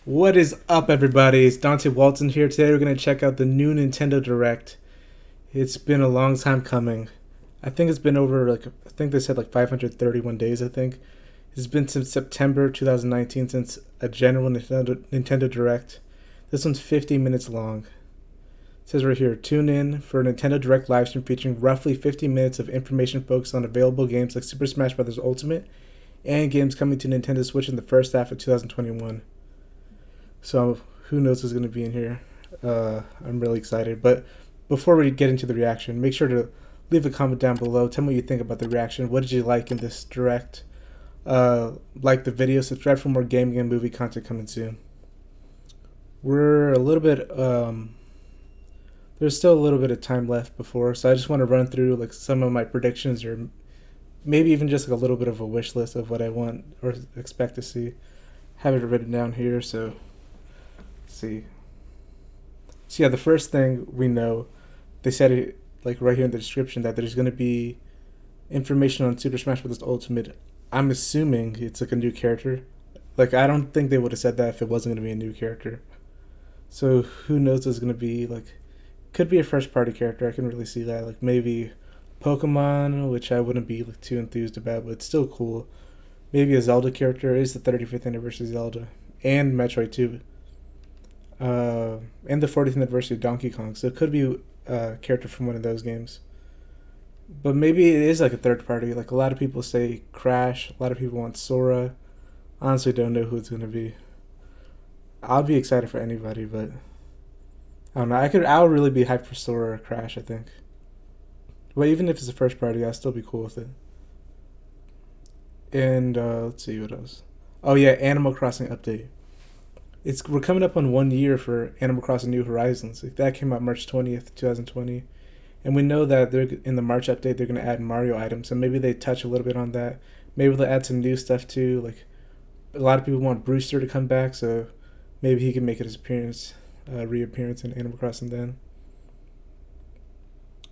What is up, everybody? It's Dante Walton here. Today we're going to check out the new Nintendo Direct. It's been a long time coming. I think it's been over, I think they said 531 days, I think. It's been since September 2019 since a general Nintendo Direct. This one's 50 minutes long. It says right here, tune in for a Nintendo Direct livestream featuring roughly 50 minutes of information focused on available games like Super Smash Bros. Ultimate and games coming to Nintendo Switch in the first half of 2021. So who knows what's going to be in here. I'm really excited. But before we get into the reaction, make sure to leave a comment down below. Tell me what you think about the reaction. What did you like in this Direct? Like the video. Subscribe for more gaming and movie content coming soon. We're a little bit... there's still a little bit of time left before. So I just want to run through some of my predictions, or maybe even just a little bit of a wish list of what I want or expect to see. Have it written down here, so... see. So yeah, the first thing we know, they said it right here in the description that there's going to be information on Super Smash Bros. Ultimate. I'm assuming it's a new character. I don't think they would have said that if it wasn't going to be a new character. So who knows what's going to be could be a first party character. I can really see that. Maybe Pokemon, which I wouldn't be too enthused about, but it's still cool. Maybe a Zelda character. It is the 35th anniversary of Zelda and Metroid 2. And the 40th anniversary of Donkey Kong, so it could be a character from one of those games. But maybe it is a third party. A lot of people say Crash, a lot of people want Sora. Honestly, don't know who it's gonna be. I'll be excited for anybody, but I don't know. I'll really be hyped for Sora or Crash, I think. But even if it's a first party, I'll still be cool with it. And let's see what else. Oh yeah, Animal Crossing update. We're coming up on 1 year for Animal Crossing New Horizons. That came out March 20th, 2020. And we know that they're in the March update, they're going to add Mario items. So maybe they touch a little bit on that. Maybe they'll add some new stuff too. A lot of people want Brewster to come back, so maybe he can make his reappearance in Animal Crossing then.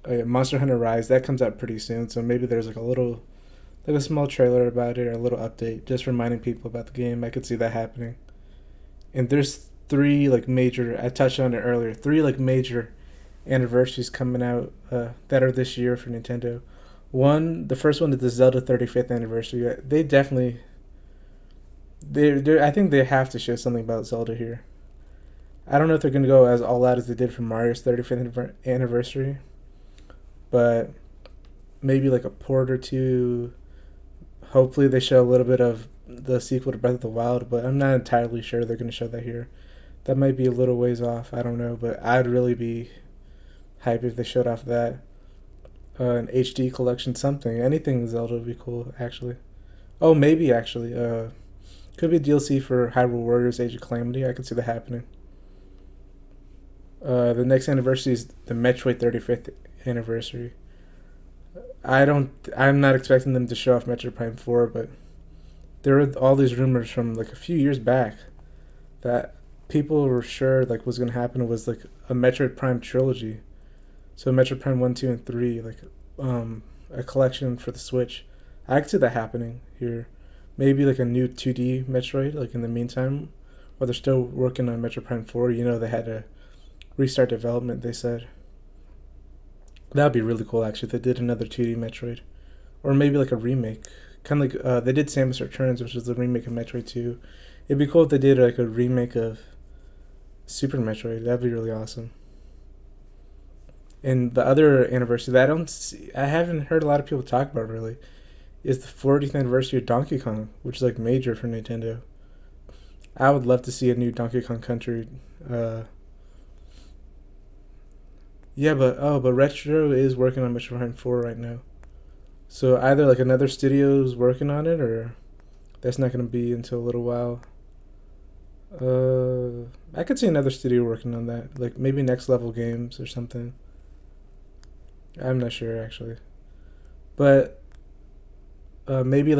Oh yeah, Monster Hunter Rise, that comes out pretty soon. So maybe there's a small trailer about it or a little update just reminding people about the game. I could see that happening. And there's three major, I touched on it earlier, three major anniversaries coming out that are this year for Nintendo. The first one is the Zelda 35th anniversary. They definitely, I think they have to show something about Zelda here. I don't know if they're going to go as all out as they did for Mario's 35th anniversary, but maybe a port or two. Hopefully they show a little bit of the sequel to Breath of the Wild, but I'm not entirely sure they're going to show that here. That might be a little ways off, I don't know, but I'd really be hyped if they showed off that. An HD collection, something. Anything Zelda would be cool, actually. Oh, maybe, actually. Could be DLC for Hyrule Warriors Age of Calamity. I could see that happening. The next anniversary is the Metroid 35th anniversary. I'm not expecting them to show off Metroid Prime 4, but there were all these rumors from a few years back that people were sure was going to happen was a Metroid Prime trilogy. So Metroid Prime 1, 2, and 3, a collection for the Switch. I could see that happening here. Maybe a new 2D Metroid in the meantime, while they're still working on Metroid Prime 4. They had to restart development, they said. That would be really cool, actually, if they did another 2D Metroid. Or maybe a remake. Kind of they did Samus Returns, which is the remake of Metroid 2. It'd be cool if they did a remake of Super Metroid. That'd be really awesome. And the other anniversary that I haven't heard a lot of people talk about really, is the 40th anniversary of Donkey Kong, which is major for Nintendo. I would love to see a new Donkey Kong Country. Yeah, but Retro is working on Metroid Prime 4 right now. So either another studio's working on it, or that's not going to be until a little while. I could see another studio working on that, maybe Next Level Games or something. I'm not sure actually, but maybe a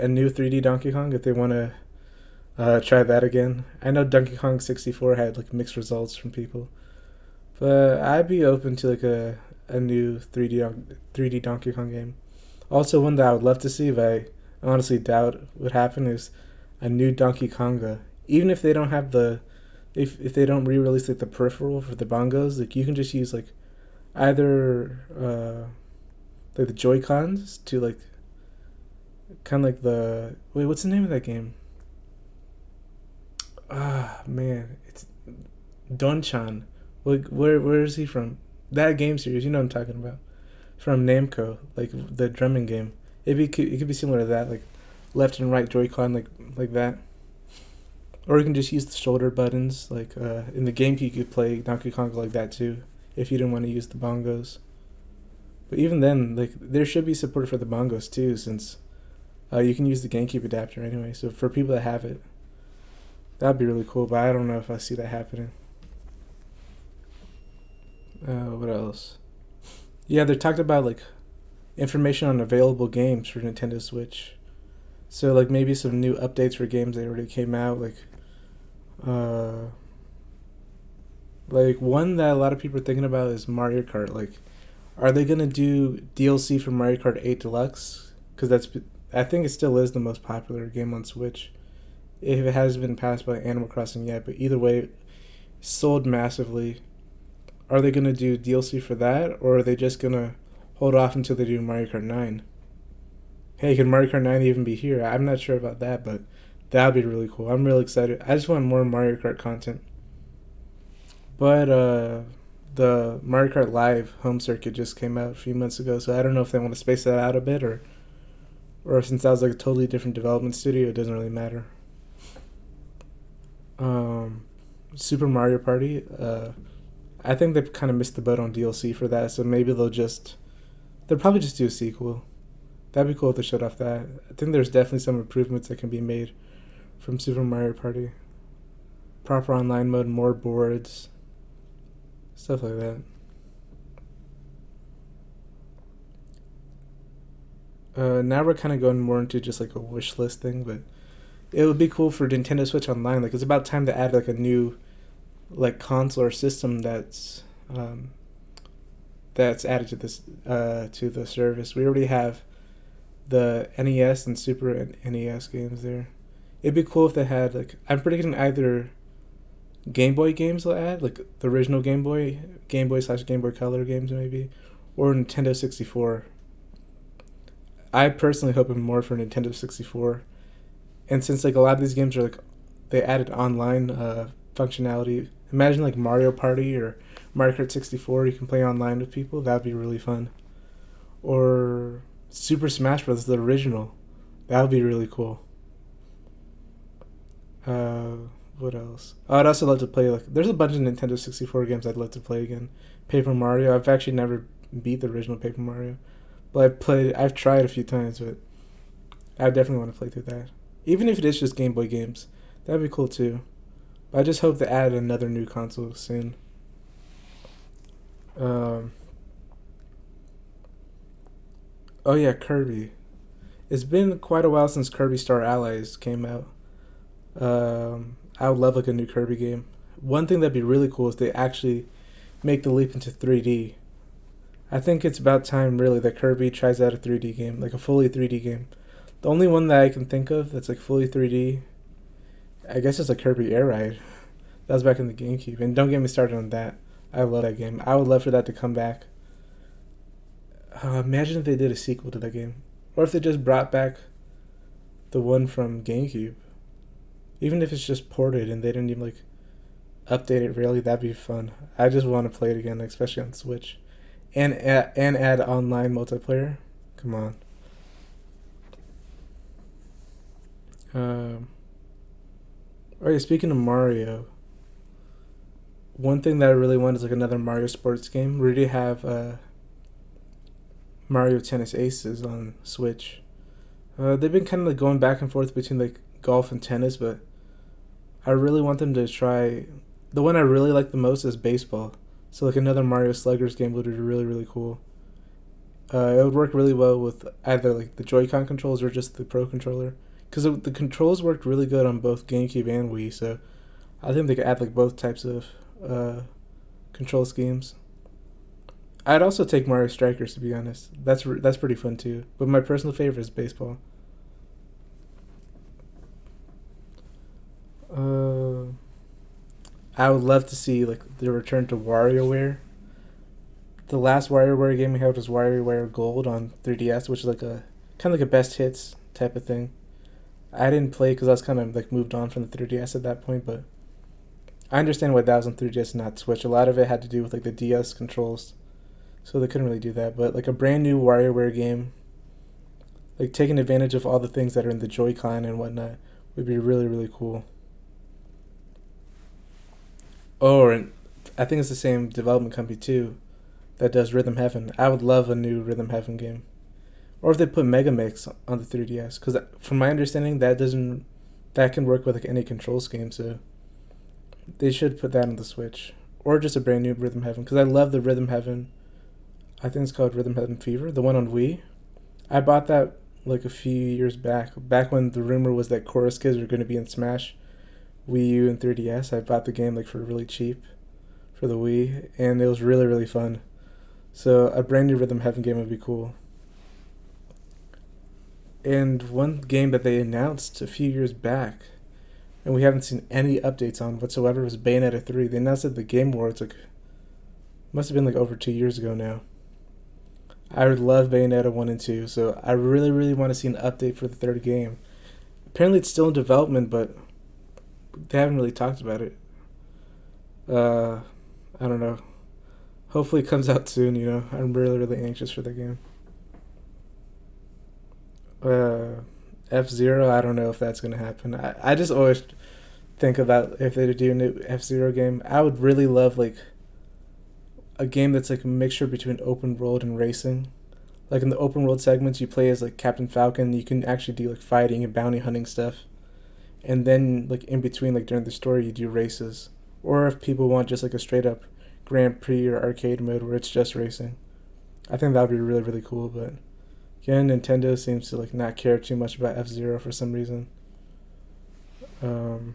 new 3D Donkey Kong if they want to try that again. I know Donkey Kong 64 had mixed results from people, but I'd be open to a new 3D Donkey Kong game. Also, one that I would love to see, but I honestly doubt would happen, is a new Donkey Konga Even if they don't have the, if they don't re-release like the peripheral for the bongos, like you can just use like either like the Joy Cons to like kind of like the what's the name of that game? Ah man, it's Donchan. Like where is he from? That game series, you know what I'm talking about. From Namco, like the drumming game. It could be similar to that, like left and right Joy-Con, like that. Or you can just use the shoulder buttons, like in the GameCube you could play Donkey Kong like that too, if you didn't want to use the bongos. But even then, like there should be support for the bongos too, since you can use the GameCube adapter anyway. So for people that have it, that'd be really cool. But I don't know if I see that happening. What else? Yeah, they talked about like information on available games for Nintendo Switch. So like maybe some new updates for games that already came out, uh like one that a lot of people are thinking about is Mario Kart. Like, are they gonna do DLC for Mario Kart 8 Deluxe? Because I think it still is the most popular game on Switch. If it hasn't been passed by Animal Crossing yet, but either way, sold massively. Are they gonna do DLC for that, or are they just gonna hold off until they do Mario Kart 9? Hey, can Mario Kart 9 even be here? I'm not sure about that, but that would be really cool. I'm really excited. I just want more Mario Kart content. But the Mario Kart Live home circuit just came out a few months ago, so I don't know if they want to space that out a bit, or since that was like a totally different development studio, it doesn't really matter. Super Mario Party. I think they've kind of missed the boat on DLC for that, so maybe they'll probably just do a sequel. That'd be cool if they showed off that. I think there's definitely some improvements that can be made from Super Mario Party. Proper online mode, more boards, stuff like that. Now we're kind of going more into just like a wish list thing, but it would be cool for Nintendo Switch Online. Like it's about time to add like a new like console or system that's added to the service. We already have the NES and Super NES games there. It'd be cool if they had like, I'm predicting either Game Boy games they'll add, like the original Game Boy / Game Boy Color games maybe, or Nintendo 64. I personally hope more for Nintendo 64. And since like a lot of these games are like, they added online functionality. Imagine like Mario Party or Mario Kart 64, you can play online with people. That'd be really fun. Or Super Smash Bros. The original. That would be really cool. What else? Oh, I'd also love to play like. There's a bunch of Nintendo 64 games I'd love to play again. Paper Mario. I've actually never beat the original Paper Mario, but I've tried a few times, but I definitely want to play through that. Even if it is just Game Boy games, that'd be cool too. But I just hope to add another new console soon. Oh yeah, Kirby. It's been quite a while since Kirby Star Allies came out. I would love like a new Kirby game. One thing that'd be really cool is they actually make the leap into 3D. I think it's about time really that Kirby tries out a 3D game, like a fully 3D game. The only one that I can think of that's like fully 3D, I guess it's like Kirby Air Ride. That was back in the GameCube, and don't get me started on that. I love that game. I would love for that to come back. Imagine if they did a sequel to that game, or if they just brought back the one from GameCube. Even if it's just ported and they didn't even like update it really, that'd be fun. I just want to play it again, especially on Switch, and add online multiplayer. Come on. Oh yeah, speaking of Mario, one thing that I really want is like another Mario sports game. We already have Mario Tennis Aces on Switch. They've been kind of like going back and forth between like golf and tennis, but I really want them to try. The one I really like the most is baseball. So like another Mario Sluggers game would be really really cool. It would work really well with either like the Joy-Con controls or just the Pro controller, because the controls worked really good on both GameCube and Wii. So I think they could add like both types of control schemes. I'd also take Mario Strikers, to be honest. That's pretty fun too. But my personal favorite is baseball. I would love to see like the return to WarioWare. The last WarioWare game we had was WarioWare Gold on 3DS, which is like a kind of like a best hits type of thing. I didn't play because I was kind of like moved on from the 3DS at that point, but I understand why that was on 3DS and not Switch. A lot of it had to do with like the DS controls, so they couldn't really do that. But like a brand new WarioWare game, like taking advantage of all the things that are in the Joy-Con and whatnot, would be really really cool. Oh, and I think it's the same development company too that does Rhythm Heaven. I would love a new Rhythm Heaven game, or if they put Mega Mix on the 3DS, because from my understanding that can work with like any control scheme. So they should put that on the Switch, or just a brand new Rhythm Heaven, because I love the Rhythm Heaven. I think it's called Rhythm Heaven Fever, the one on Wii. I bought that like a few years back when the rumor was that Chorus Kids were going to be in Smash, Wii U, and 3DS. I bought the game like for really cheap for the Wii, and it was really really fun. So a brand new Rhythm Heaven game would be cool. And one game that they announced a few years back, and we haven't seen any updates on whatsoever, was Bayonetta 3. They announced it at the Game Awards like must have been like over 2 years ago now. I would love Bayonetta 1 and 2, so I really, really want to see an update for the third game. Apparently it's still in development, but they haven't really talked about it. I don't know. Hopefully it comes out soon, you know. I'm really, really anxious for the game. F-Zero, I don't know if that's going to happen. I just always think about if they do a new F-Zero game. I would really love, like, a game that's like a mixture between open world and racing. Like in the open world segments, you play as like Captain Falcon. You can actually do like fighting and bounty hunting stuff, and then like in between, like during the story, you do races. Or if people want just like a straight up Grand Prix or arcade mode where it's just racing, I think that would be really really cool. But yeah, Nintendo seems to like not care too much about F-Zero for some reason. Um,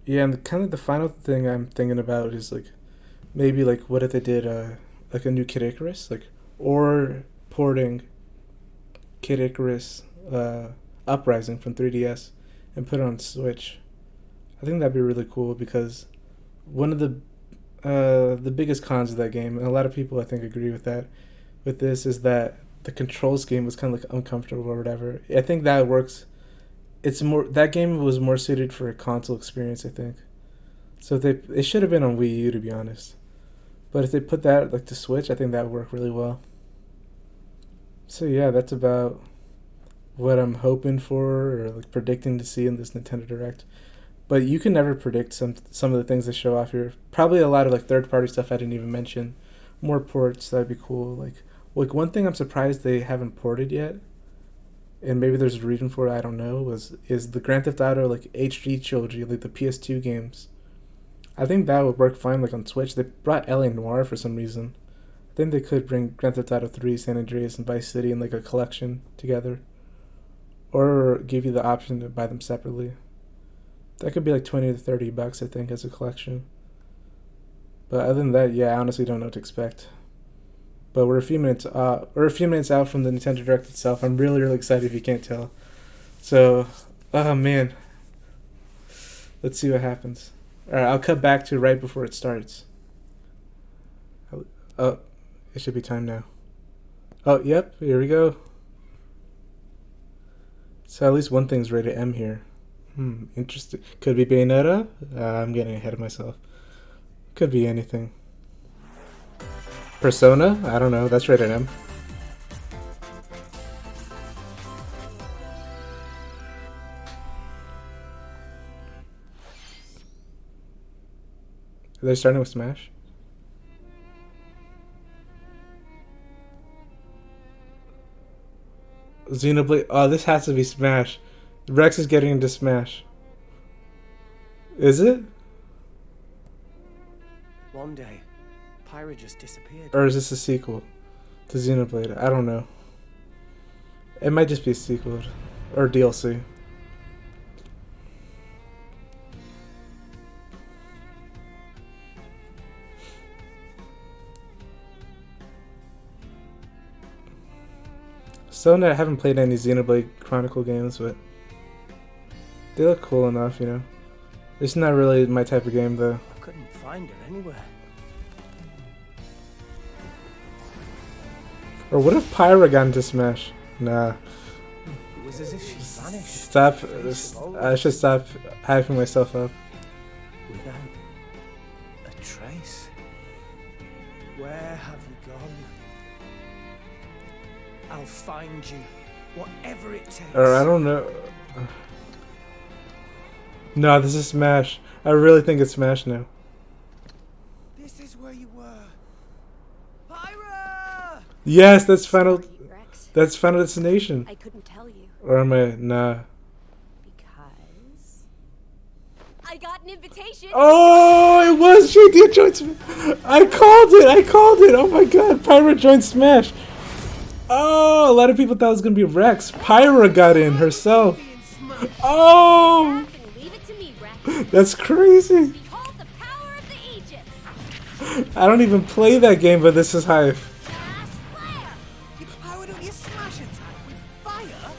Yeah, and kind of the final thing I'm thinking about is like maybe like what if they did like a new Kid Icarus, like, or porting Kid Icarus Uprising from 3DS and put it on Switch. I think that'd be really cool because one of the biggest cons of that game, and a lot of people I think agree with that, with this, is that the control scheme was kind of like uncomfortable or whatever. I think that works. It's more, that game was more suited for a console experience, I think. So if it should have been on Wii U, to be honest. But if they put that like to Switch, I think that would work really well. So yeah, that's about what I'm hoping for or like predicting to see in this Nintendo Direct. But you can never predict some of the things they show off here. Probably a lot of like third party stuff I didn't even mention. More ports, that'd be cool. Like one thing I'm surprised they haven't ported yet, and maybe there's a reason for it, I don't know, is the Grand Theft Auto like HD trilogy, like the PS2 games. I think that would work fine like on Switch. They brought LA Noire for some reason. I think they could bring Grand Theft Auto 3, San Andreas, and Vice City in like a collection together. Or give you the option to buy them separately. That could be like 20 to 30 bucks, I think, as a collection. But other than that, yeah, I honestly don't know what to expect. But we're a few minutes out from the Nintendo Direct itself. I'm really, really excited if you can't tell. So, oh man. Let's see what happens. Alright, I'll cut back to right before it starts. Oh, it should be time now. Oh, yep, here we go. So at least one thing's rated M here. Interesting. Could be Bayonetta? I'm getting ahead of myself. Could be anything. Persona? I don't know. That's rated M. Are they starting with Smash? Xenoblade. Oh, this has to be Smash. Rex is getting into Smash. Is it? One day, Pyra just disappeared. Or is this a sequel to Xenoblade? I don't know. It might just be a sequel or DLC. Still, I haven't played any Xenoblade Chronicle games, but they look cool enough, you know. It's not really my type of game, though. I couldn't find her anywhere. Or what if Pyra got into Smash? Nah. It was as if she vanished. Stop. I should stop hyping myself up. Without a trace. Where have you gone? I'll find you, whatever it takes. Or I don't know. No, this is Smash. I really think it's Smash now. This is where you were. Pyra! Yes, that's final. Sorry, Rex. That's Final Destination. I couldn't tell you Or am I? Nah. because I got an invitation. Oh, it was JD joined Smash. I called it. I called it. Oh my God, Pyra joined Smash. Oh, a lot of people thought it was gonna be Rex. Pyra got in herself. Oh, Leave it to me, Rex. that's crazy. Behold the power of the Aegis. I don't even play that game, but this is hype. Flash flare. You powered up your smash attack with fire?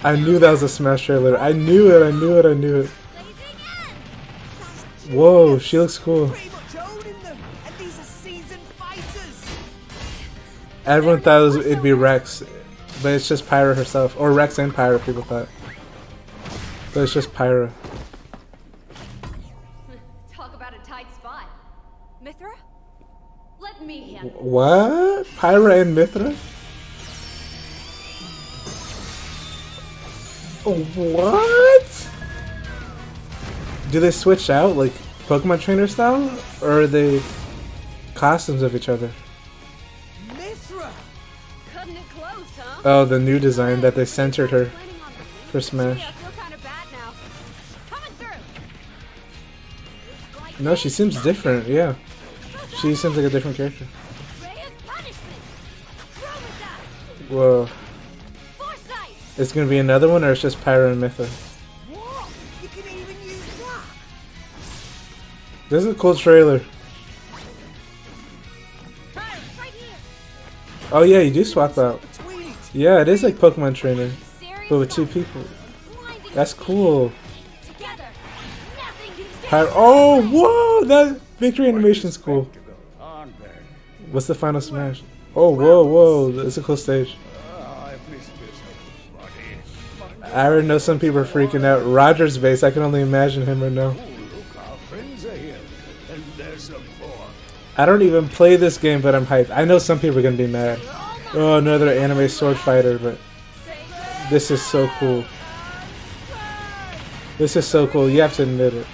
I knew that was a Smash trailer. I knew it. I knew it. I knew it. Blazing end. Whoa, she looks cool. Pretty much owning them, and these are seasoned fighters. Everyone thought it'd be Rex, but it's just Pyra herself. Or Rex and Pyra, people thought. But it's just Pyra. Talk about a tight spot. Mythra? Let me handle it. What? Pyra and Mythra? What? Do they switch out like Pokemon trainer style? Or are they costumes of each other? Mythra! Cutting it close, huh? Oh, the new design that they censored her Planning on the for Smash. I feel kind of bad now. Coming through. No, she seems different, yeah. She seems like a different character. Ray of punishment. Throw with that. Whoa. Foresight. It's gonna be another one or it's just Pyra and Mythra? What? You can even use that? This is a cool trailer. Right here. Oh yeah, you do swap out. Between each. Yeah, it is like Pokemon trainer, Serious but with two fight. people. Blinding That's cool. together. Nothing can stand Pyra. Oh, whoa! That victory animation's cool. Aren't they? What's the final Smash? Oh, whoa, whoa! That's a cool stage. I've missed this, buddy. I already know some people are freaking out. Roger's base. I can only imagine him right now. Oh, look, our friends are here. And there's some more. I don't even play this game, but I'm hyped. I know some people are gonna be mad. Oh, another anime sword fighter, but this is so cool. This is so cool. You have to admit it.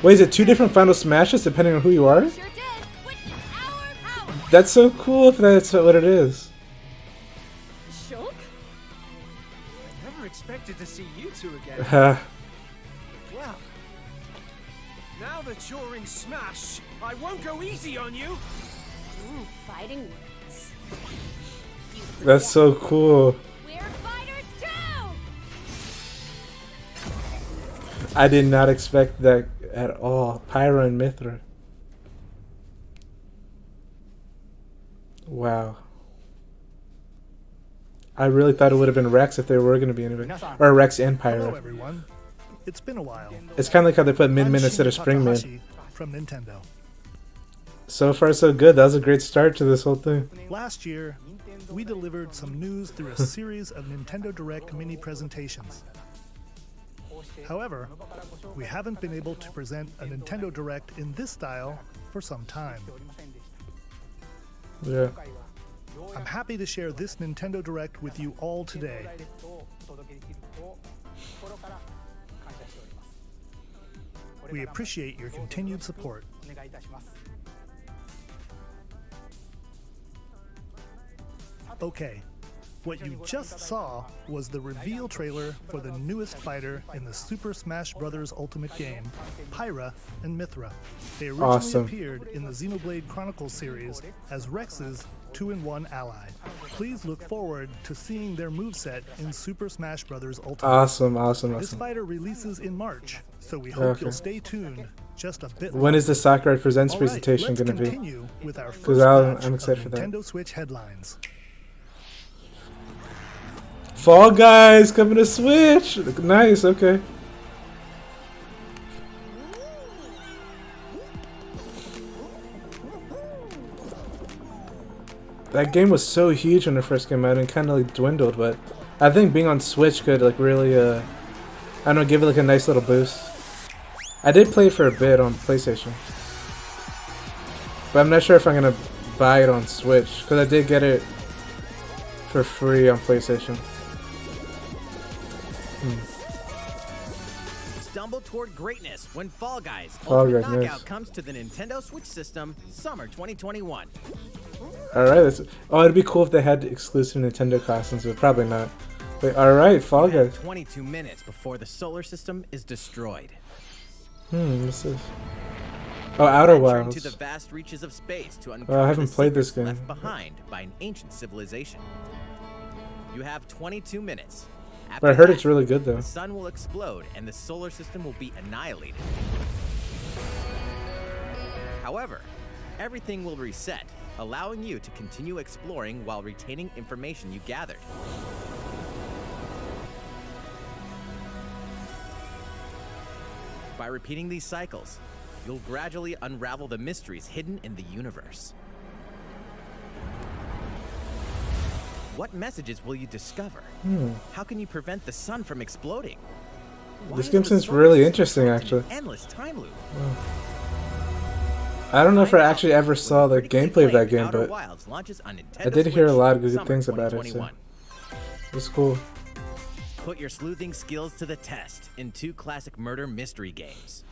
Wait, is it two different Final Smashes depending on who you are? Sure did. Witness our power. That's so cool if that's what it is. Shulk? Never expected to see you two again. Uh, Well, now that you're in Smash, I won't go easy on you. Ooh, fighting words. You that's so cool. We're fighters too. I did not expect that at all. Pyra and Mythra. Wow. I really thought it would have been Rex if they were going to be anyway. Or Rex and Hello Pyra. everyone. It's been a while. It's kind of like how they put Min I'm Min instead of Shin Spring Min. Takahashi from Nintendo. So far so good. That was a great start to this whole thing. Last year, we delivered some news through a series of Nintendo Direct mini presentations. However, we haven't been able to present a Nintendo Direct in this style for some time. Yeah. I'm happy to share this Nintendo Direct with you all today. We appreciate your continued support. Okay, what you just saw was the reveal trailer for the newest fighter in the Super Smash Bros. Ultimate game, Pyra and Mythra. They originally Awesome. appeared in the Xenoblade Chronicles series as Rex's 2-in-1 ally. Please look forward to seeing their moveset in Super Smash Bros. Ultimate. Awesome, awesome, This awesome. fighter releases in March, so we hope Okay. you'll stay tuned just a bit When is the Sakurai Presents All right, presentation let's going to be? continue with our 'Cause first I'm batch excited of for that. Nintendo Switch headlines. Fall Guys coming to Switch. Nice. Okay. That game was so huge when it first came out and kind of like dwindled, but I think being on Switch could like really, I don't know, give it like a nice little boost. I did play it for a bit on PlayStation, but I'm not sure if I'm gonna buy it on Switch because I did get it for free on PlayStation. Stumble toward greatness when Fall Guys Fall Ultimate Guys, Knockout nice. comes to the Nintendo Switch system summer 2021. Alright, oh, it'd be cool if they had exclusive Nintendo costumes, but probably not. Wait, alright, Fall You have Guys. 22 minutes before the solar system is destroyed. What's this? Oh, Outer Venture Wilds. into the vast reaches of space to I uncover haven't the played this secrets game. left behind by an ancient civilization. You have 22 minutes. But I heard it's really good though. The sun will explode and the solar system will be annihilated. However, everything will reset, allowing you to continue exploring while retaining information you gathered. By repeating these cycles, you'll gradually unravel the mysteries hidden in the universe. What messages will you discover? How can you prevent the sun from exploding? Why This is game the seems solar really system interesting, trapped in an actually. Endless time loop. I don't know if I Find out actually ever when saw the critically gameplay of that acclaimed game, Outer but Wilds launches on I Nintendo did hear a Switch lot of good summer things about it, so 2021. it's cool. Put your sleuthing skills to the test in 2 classic murder mystery games.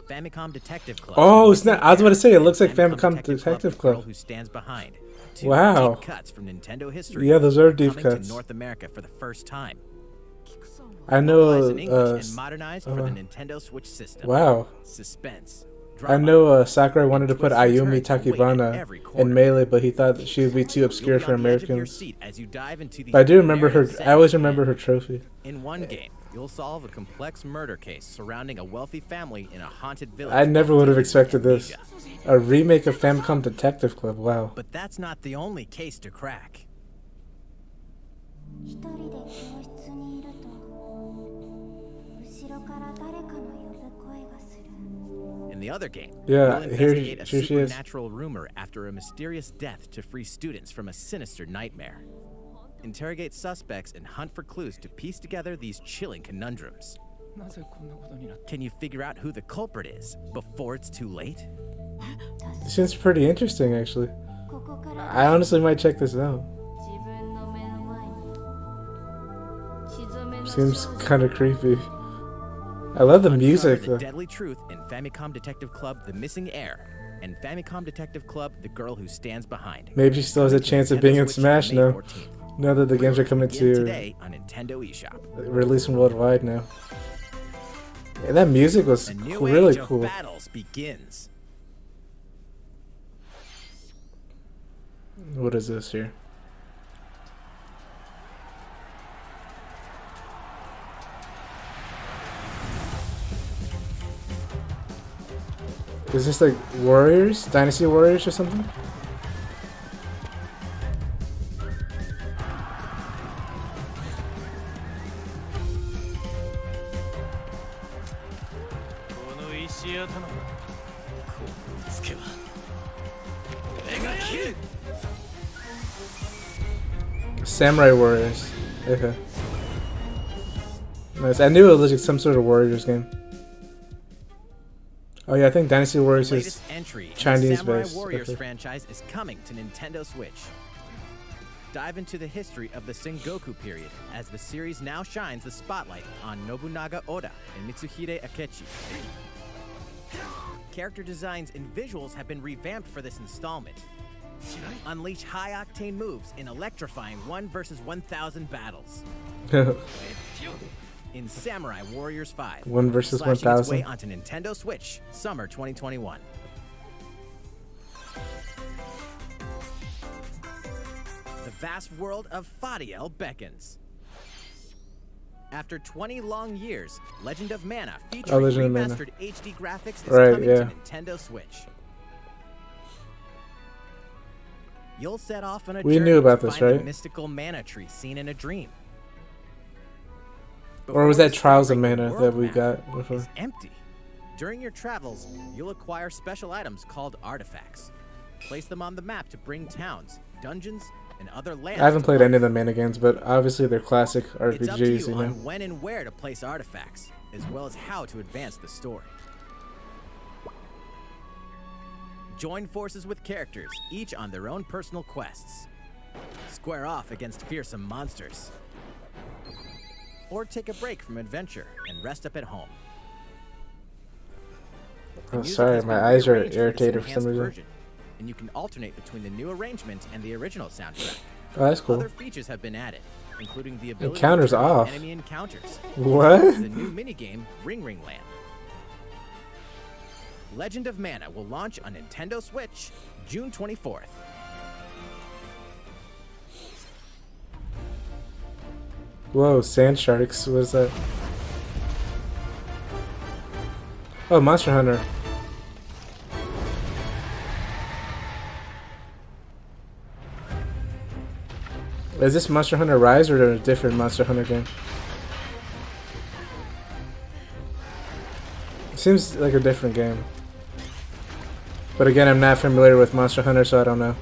Famicom Detective Club. Oh, Missing snap. I was about to say, it looks like and Famicom Detective The Club. Girl Who Stands Behind. 2 Wow. deep cuts from Nintendo history. Yeah, those are deep coming cuts. to North America for the first time. I Localized know, in English and modernized for the Nintendo Switch system. wow. Suspense. I Drama, know Sakurai wanted to put twists and Ayumi turns await at Takibana every corner. in Melee, but he thought that she would be too obscure You'll be for on the edge of your Americans. seat as you dive into But I do these remember her, narrative I always settings. remember her trophy. In one game, you'll solve a complex murder case surrounding a wealthy family in a haunted village. I never would have dealing with expected this. amnesia. A remake of Famicom Detective Club, wow. But that's not the only case to crack. 一人で教室にいると後ろから誰かの呼ぶ声がする In the other game, Yeah, you'll here investigate a she is. supernatural rumor after a mysterious death to free students from a sinister nightmare. Interrogate suspects and hunt for clues to piece together these chilling conundrums. Can you figure out who the culprit is before it's too late? It seems pretty interesting, actually. ここから I honestly might check this out. 自分の目の前に血染めの Seems 少女 kind of creepy. I love the music, Uncover though. the deadly truth in Famicom Detective Club: The Missing Heir and Famicom Detective Club: The Girl Who Stands Behind. Maybe she still has a chance of being in Smash May now. 14th. Now that the games are coming Begin to today on Nintendo eShop. releasing worldwide now. Yeah, that music was A new really age of cool. battles begins. What is this here? Is this like Warriors? Dynasty Warriors or something? Samurai Warriors. Okay. Nice. I knew it was like some sort of Warriors game. Oh yeah, I think Dynasty Warriors The is latest entry in the Chinese Samurai based. Warriors Okay. franchise is coming to Nintendo Switch. Dive into the history of the Sengoku period as the series now shines the spotlight on Nobunaga Oda and Mitsuhide Akechi. Character designs and visuals have been revamped for this installment. Unleash high-octane moves in electrifying 1 versus 1,000 battles. In Samurai Warriors 5. 1 versus slashing its 1,000. way onto Nintendo Switch, summer 2021. The vast world of Fadiel beckons. After 20 long years, Legend of Mana featuring Legend of Mana. remastered HD graphics is Right, coming yeah. to Nintendo Switch. You'll set off on a We journey knew about to this, find the right? mystical mana tree seen in a dream. Or was Before that Trials of discovering the Mana that world we map got before? is empty. During your travels, you'll acquire special items called artifacts. Place them on the map to bring towns, dungeons, and other lands. I haven't to played life. any of the Mana games, but obviously they're classic It's up to RPGs, you you know. on when and where to place artifacts, as well as how to advance the story. Join forces with characters, each on their own personal quests. Square off against fearsome monsters. Or take a break from adventure and rest up at home. The Oh, music sorry, has my been eyes are rearranged for this irritated for some enhanced reason. version, and you can alternate between the new arrangement and the original soundtrack. Oh, that's cool. Other features have been added, including the ability Encounters to turn on off. enemy encounters. What? The new minigame, Ring Ring Land. Legend of Mana will launch on Nintendo Switch June 24th. Whoa, Sand Sharks, what is that? Oh, Monster Hunter. Is this Monster Hunter Rise or a different Monster Hunter game? It seems like a different game. But again, I'm not familiar with Monster Hunter, so I don't know.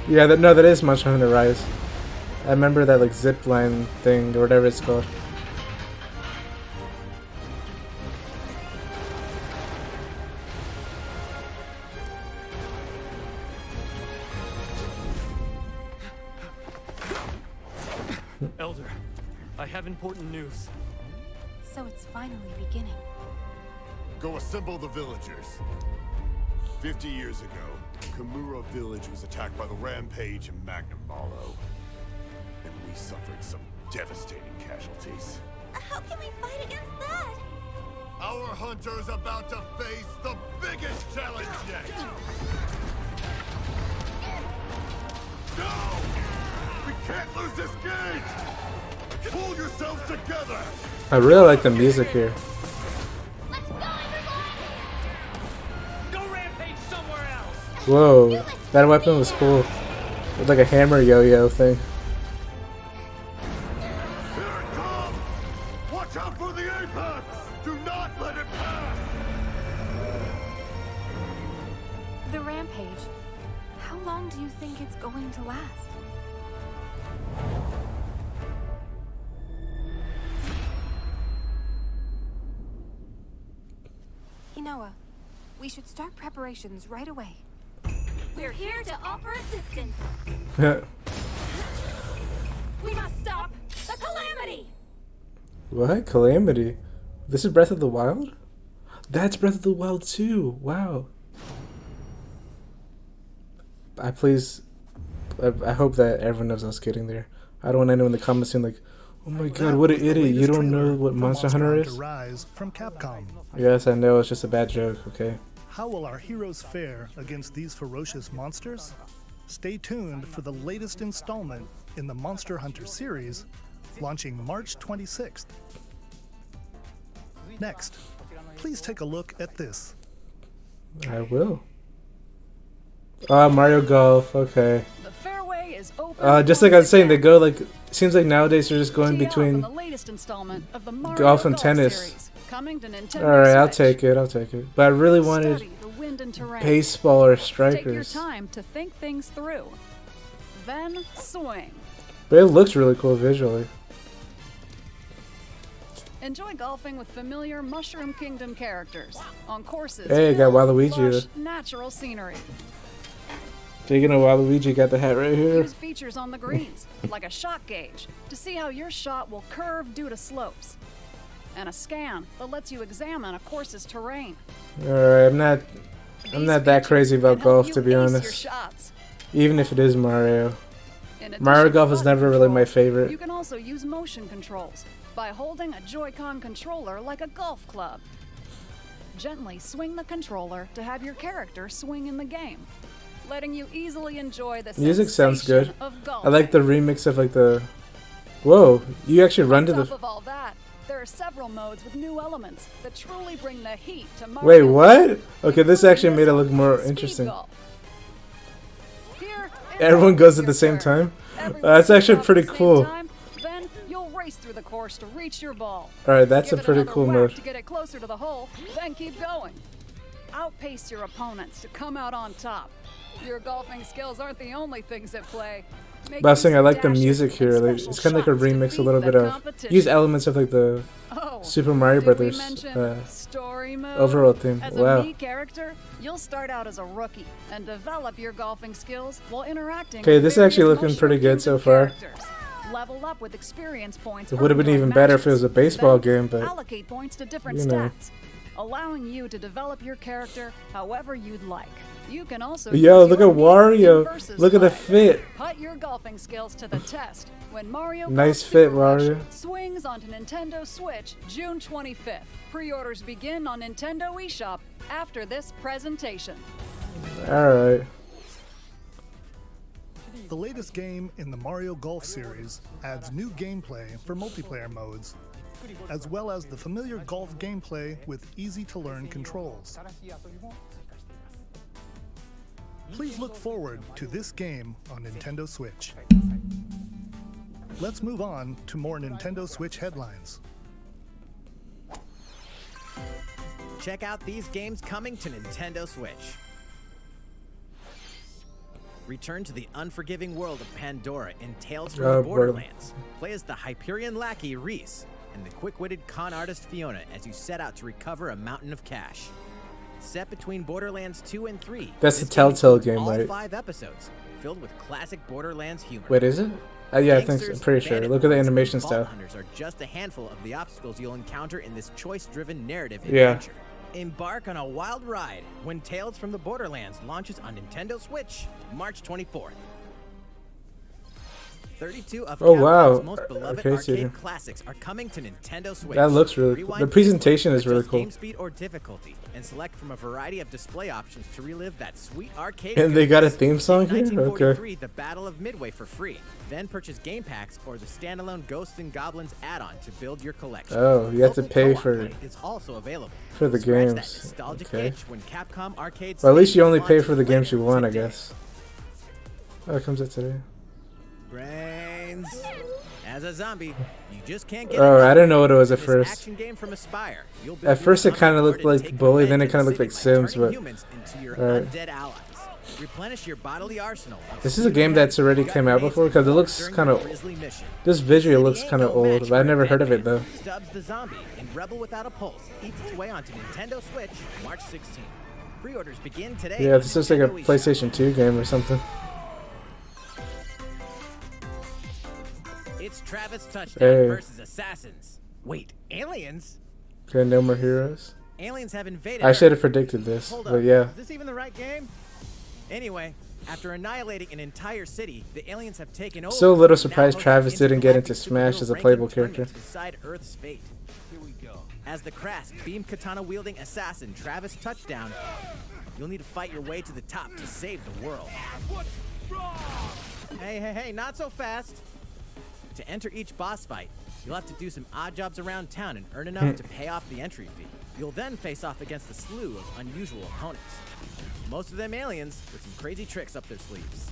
Yeah, that is Monster Hunter Rise. I remember that like zip line thing or whatever it's called. Elder, I have important news. So it's finally beginning. Go assemble the villagers. 50 years ago, Kamura village was attacked by the Rampage and Magnum Malo. And we suffered some devastating casualties. How can we fight against that? Our hunter's about to face the biggest challenge yet! No! We can't lose this gate! Pull yourselves together! I really like the music here. Let's go, everyone! Go rampage somewhere else! Whoa, that weapon was cool. It's like a hammer yo-yo thing. Here it comes! Watch out for the apex! Do not let it pass! The rampage. How long do you think it's going to last? Inoa, we should start preparations right away. We're here to offer assistance. We We must stop the calamity! What? Calamity? This is Breath of the Wild? That's Breath of the Wild too. Wow. I hope that everyone knows I was getting there. I don't want anyone in the comments saying like, oh my god, what an was the idiot. You latest don't know trailer what for Monster Hunter is? Rise from Capcom. Yes, I know. It's just a bad joke, okay? How will our heroes fare against these ferocious monsters? Stay tuned for the latest installment in the Monster Hunter series, launching March 26th. Next, please take a look at this. I will. Mario Golf, okay. The fairway is open. Just like I was saying, they go like, seems like nowadays they're just going Tee off on between the latest installment of the Mario golf and tennis. series, coming to Nintendo Alright, I'll Switch. take it. But I really wanted Study the wind and terrain. baseball or Take your strikers. time to think things through. Then swing. But it looks really cool visually. Enjoy golfing with familiar Mushroom Kingdom characters on courses Hey, got filled with Waluigi. lush, natural scenery. Speaking of Waluigi, got the hat right here. Use features on the greens, like a shot gauge, to see how your shot will curve due to slopes. And a scan that lets you examine a course's terrain. Alright, I'm not that These crazy features about can golf, help to you be ace honest. Your shots. Even if it is Mario. In addition Mario to Golf is button never really my controls, favorite. You can also use motion controls by holding a Joy-Con controller like a golf club. Gently swing the controller to have your character swing in the game. letting you easily enjoy the Music sounds good. sensation of I like the golfing. remix of like the. Whoa! You actually run to On top the. of all that, there are several modes with new elements that truly bring the heat to Wait, Mario what? Golf, Okay, this including actually made it look one, more Speed interesting. Golf. Here, it's Everyone all goes at your the same turn. time. Everyone That's goes actually off pretty at the same cool. time, then you'll race through the course to reach your ball. All right, that's Give a it pretty another cool whack mode. to get it closer to the hole, then keep going. Outpace your opponents to come out on top. Your golfing skills aren't the only things at play. Make But I was use saying I of like the dashes music and here. Like, special it's kind of like a shots to remix, a beat little the bit of competition. use elements of like the Oh, Super Mario did we Brothers mention story mode? overall theme. As Wow. a Mii character, you'll start out as a rookie and develop your golfing skills while interacting Okay, with this is various actually looking pretty good mushroom so far. characters. Level up with experience points. It would have earned been during even better if it was a matches. baseball Then game, but allocate points to different you know. stats, allowing you to develop your character however you'd like. You can also Yo, use look your at Mii Wario. in versus Look at the play. fit. Put your golfing skills to the test when Mario Nice Golf fit, Super Rush Wario. swings onto Nintendo Switch June 25th. Pre-orders begin on Nintendo eShop after this presentation. All right. The latest game in the Mario Golf series adds new gameplay for multiplayer modes, as well as the familiar golf gameplay with easy-to-learn controls. Please look forward to this game on Nintendo Switch. Let's move on to more Nintendo Switch headlines. Check out these games coming to Nintendo Switch. Return to the unforgiving world of Pandora in Tales from the Borderlands. Play as the Hyperion lackey Reese and the quick-witted con artist Fiona as you set out to recover a mountain of cash. Set between Borderlands 2 and 3. That's this the Telltale includes game, all right? 5 episodes, filled with classic Borderlands humor. Wait, is it? Yeah, I think so. Gangsters, I'm pretty sure. bandit Look at the lords, and animation vault style. hunters are just a handful of the obstacles you'll encounter in this choice-driven narrative Yeah. adventure. Embark on a wild ride when Tales from the Borderlands launches on Nintendo Switch March 24th. 32 of Oh, Capcom's wow. most beloved Okay, so arcade you- classics are coming to Nintendo Switch. That looks really cool. Rewind The presentation is quickly, really adjust cool. Game speed or difficulty, and select from a variety of display options to relive that sweet arcade. And they got a goodness. theme song In here? 1943, Okay. The Battle of Midway for free. Then purchase game packs or the standalone Ghosts and Goblins add-on to build your collection. Oh, you have to Local pay co-op for play is also available. for the Scratch that games. nostalgic Okay. itch when Capcom Arcade Well, at least you Stadium only pay launches for the games you later want, I today. guess. Oh, it comes out today. Brains. As a zombie, you just can't get Oh, enough. I didn't know what it was at This first. action game from Aspire. You'll build At your first it zombie kinda horde looked and like take Bully, revenge then it in kinda the looked like city by Sims, turning but- humans into your Alright. undead allies. Replenish your bodily arsenal. of This is a game that's already gut came out grenades before, 'cause it and looks during kinda- your grisly mission. This visual City looks ain't kind of no old, match but I've for never a heard of it Batman. though. Stubbs the Zombie and Rebel Without a Pulse eats its way onto Nintendo Switch March 16th. Pre-orders begin today. Yeah, on this looks like a Nintendo eShop. PlayStation 2 game or something. It's Travis Touchdown Hey. versus Assassins. Wait, aliens? Okay, no more heroes. Aliens have invaded I Earth. should have predicted this, Hold but up, yeah. is this even the right game? Anyway, after annihilating an entire city, the aliens have taken over. Still a little and now surprised host Travis didn't get into intergalactic Smash superhero as a ranking playable tournament character. to decide Earth's fate. Here we go. As the crass beam katana wielding assassin Travis Touchdown, you'll need to fight your way to the top to save the world. Hey, not so fast. To enter each boss fight, you'll have to do some odd jobs around town and earn enough to pay off the entry fee. You'll then face off against a slew of unusual opponents. Most of them aliens with some crazy tricks up their sleeves.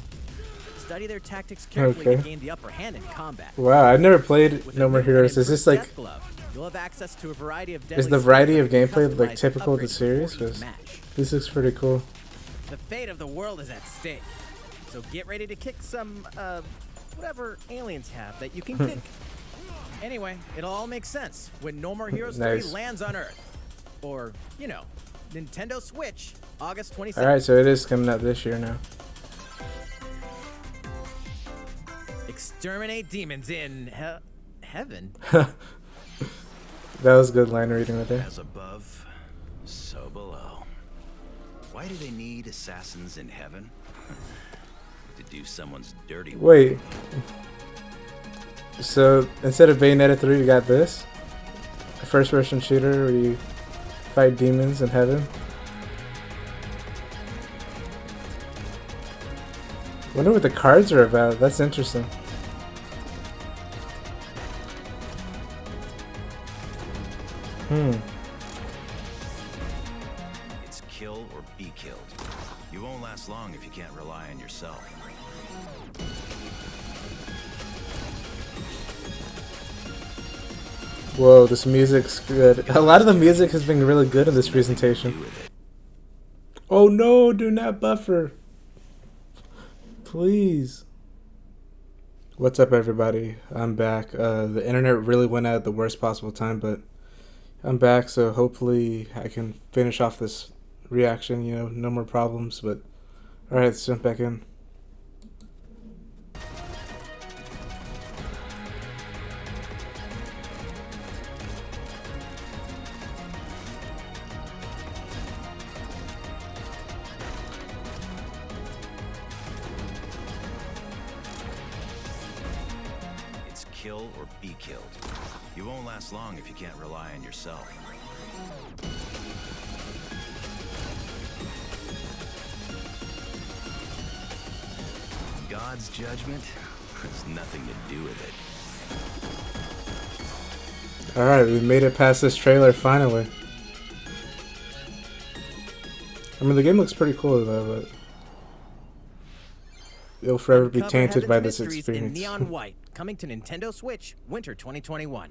Study their tactics carefully Okay. to gain the upper hand in combat. Wow, I've never played With No a More new Heroes. and Is this improved like, Death Glove, you'll have access to a variety of is deadly the variety skills of that you can gameplay like customize typical of the and upgrade series? before each 'Cause match. this looks pretty cool. The fate of the world is at stake. So get ready to kick some, whatever aliens have that you can kick. Anyway, it'll all make sense when No More Heroes Nice. 3 lands on Earth. Or, you know, Nintendo Switch, August 27th. Alright, so it is coming out this year now. Exterminate demons in heaven. That was good line reading right there. As above, so below. Why do they need assassins in heaven? To do someone's dirty work. Wait. So instead of Bayonetta 3, you got this? A first person shooter where you fight demons in heaven? Wonder what the cards are about. That's interesting. It's kill or be killed. You won't last long if you can't rely on yourself. Whoa, this music's good. A lot of the music has been really good in this presentation. Oh no, do not buffer. Please. What's up, everybody? I'm back. The internet really went out at the worst possible time, but I'm back, so hopefully I can finish off this reaction, you know, no more problems, but alright, let's jump back in. It's kill or be killed. You won't last long if you can't rely on yourself. God's judgment has nothing to do with it. Alright, we made it past this trailer finally. I mean, the game looks pretty cool though, but it'll forever be tainted by this experience. In neon white, coming to Nintendo Switch, winter 2021.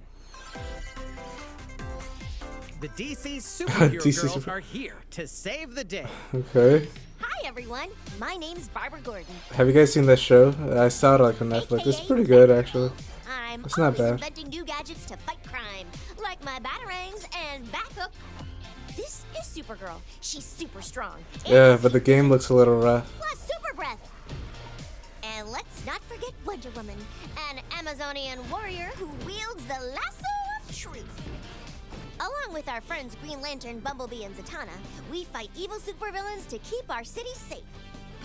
The DC superhero girls are here to save the day. Okay. Hi everyone, my name's Barbara Gordon. Have you guys seen this show? I saw it like on Netflix. It's pretty good actually. I'm It's not bad. inventing new gadgets to fight crime, like my batarangs and back-up. This is Supergirl. She's super strong. Yeah, but the game looks a little rough. Plus super breath. And let's not forget Wonder Woman, an Amazonian warrior who wields the lasso of truth. Along with our friends Green Lantern, Bumblebee, and Zatanna, we fight evil supervillains to keep our city safe.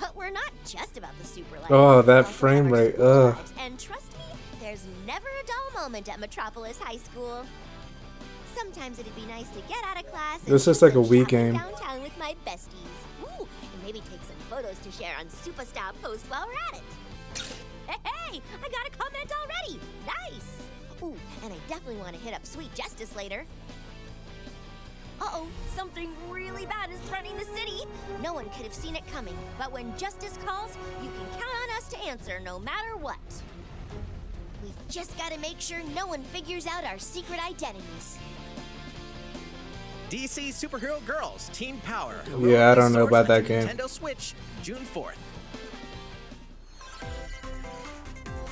But we're not just about the super life. Oh, that We also frame have our rate, school ugh. lives. And trust me, there's never a dull moment at Metropolis High School. Sometimes it'd be nice to get out of class and This do is like a some Wii shopping game. downtown with my besties. Ooh, and maybe take some photos to share on Superstar Post while we're at it. Hey, I got a comment already. Nice. Ooh, and I definitely want to hit up Sweet Justice later. Uh-oh, something really bad is threatening the city. No one could have seen it coming, but when justice calls, you can count on us to answer no matter what. We've just got to make sure no one figures out our secret identities. DC superhero girls, Team Power. Yeah, I don't know about that game. Nintendo Switch, June 4th.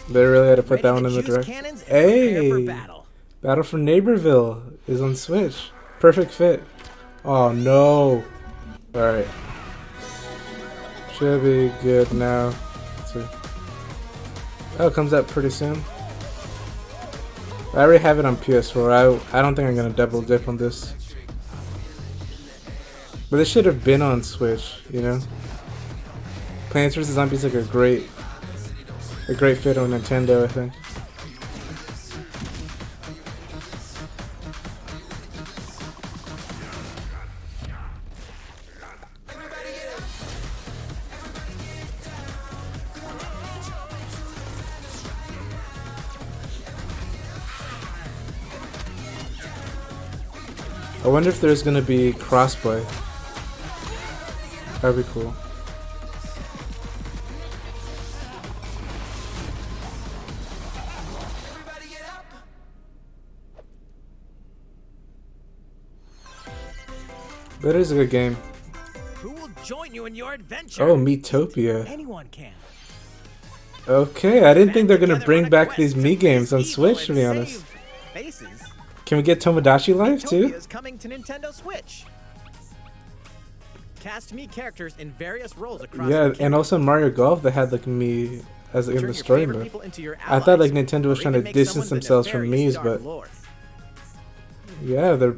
They really had to put Ready that one to in the choose direct. cannons and prepare for Hey, battle. Battle for Neighborville is on Switch. Perfect fit. Oh no. Alright. Should be good now. Let's see. Oh, it comes out pretty soon. I already have it on PS4. I don't think I'm gonna double dip on this. But it should have been on Switch, you know? Plants vs. Zombies is like a great fit on Nintendo, I think. I wonder if there's gonna be crossplay. That'd be cool. That is a good game. Who will join you in your adventure? Oh, Miitopia. Anyone can. Okay, I didn't think they're gonna Together bring on a back quest these to Mii games face on evil Switch, to and be honest. save Faces. Can we get Tomodachi Life too? Miitopia is coming to Nintendo Switch. Cast Mii characters in various roles across Yeah, the and kingdom. also Mario Golf, they had like Mii as in Turn the your story favorite mode. people into your I thought like allies, Nintendo was or trying to even make distance someone the themselves from nefarious Mii's, Dark but Lord. yeah, they're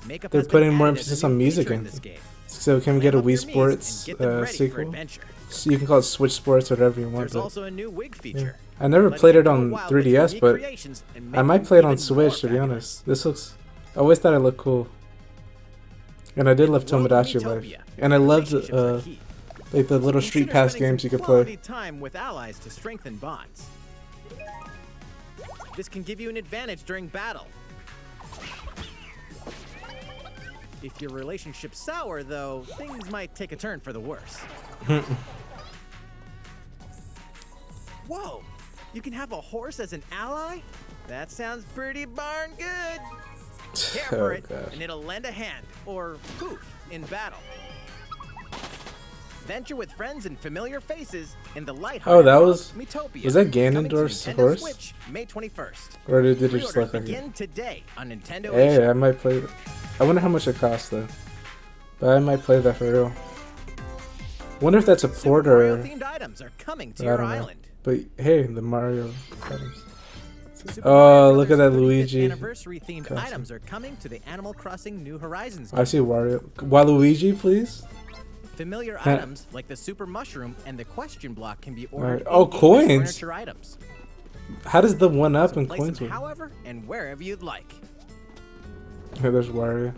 Makeup they're has been putting more added as a emphasis new on music feature in in. this game. So can we get a Clamp up Wii your Miis Sports and get them ready for sequel? adventure. So you can call it Switch Sports or whatever you want. There's But also a new wig feature. yeah. I never letting played you it go on wild with your 3DS, Mii but creations and I make might them play it on even Switch, more to be fabulous. honest. This looks... I always thought it looked cool. And I did love Welcome Tomodachi Miitopia. Life. And I loved Relationships are key. Like the little Street Pass games you could play. Time with allies to strengthen bonds. This can give you an advantage during battle. If your relationship's sour, though, things might take a turn for the worse. Whoa! You can have a horse as an ally? That sounds pretty darn good. Care for it, and it'll lend a hand, or poof, in battle. Venture with friends and familiar faces in the lighthearted. Oh, that was Metopia. Was that Ganondorf's horse? Switch, May 21st. Or did it just look like begin it? Today on Nintendo. Hey, I might play. I wonder how much it costs though. But I might play that for real. Wonder if that's a port or. Themed items are coming to I your don't know. island. But hey, the Mario items. Super Oh, Mario look at that Brothers 35th Luigi. Anniversary themed costume. items are coming to the Animal Crossing New Horizons. I see Wario. Waluigi, please. Familiar items like the Super Mushroom and the Question Block can be ordered. Right. Oh, in-game as coins. Furniture items. How does the one up So and place coins them work? however and wherever you'd like. Hey, there's Wario.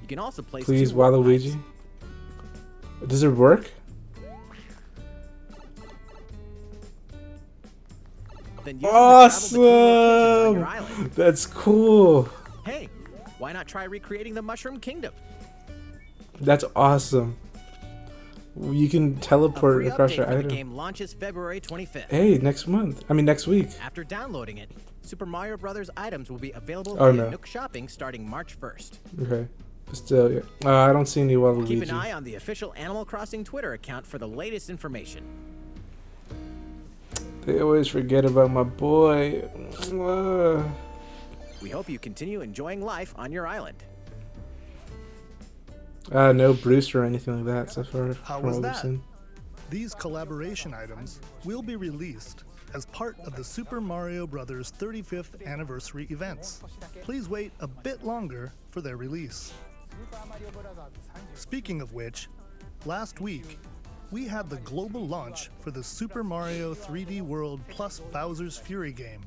You can also place Please, two warp Waluigi. pipes. Does it work? Then use them to travel between locations on your Awesome! island. That's cool. Hey, why not try recreating the Mushroom Kingdom? That's awesome. You can A teleport free across update your for the item. game launches February 25th. Hey, next month. I mean, next week. After downloading it, Super Mario Brothers items will be available Oh, via no. Nook Shopping starting March 1st. Okay. But still, yeah. I don't see any Waluigi. Keep an eye on the official Animal Crossing Twitter account for the latest information. They always forget about my boy. We hope you continue enjoying life on your island. No Bruce or anything like that so far. How from was what we've that? seen. These collaboration items will be released as part of the Super Mario Bros. 35th anniversary events. Please wait a bit longer for their release. Speaking of which, last week, we had the global launch for the Super Mario 3D World plus Bowser's Fury game.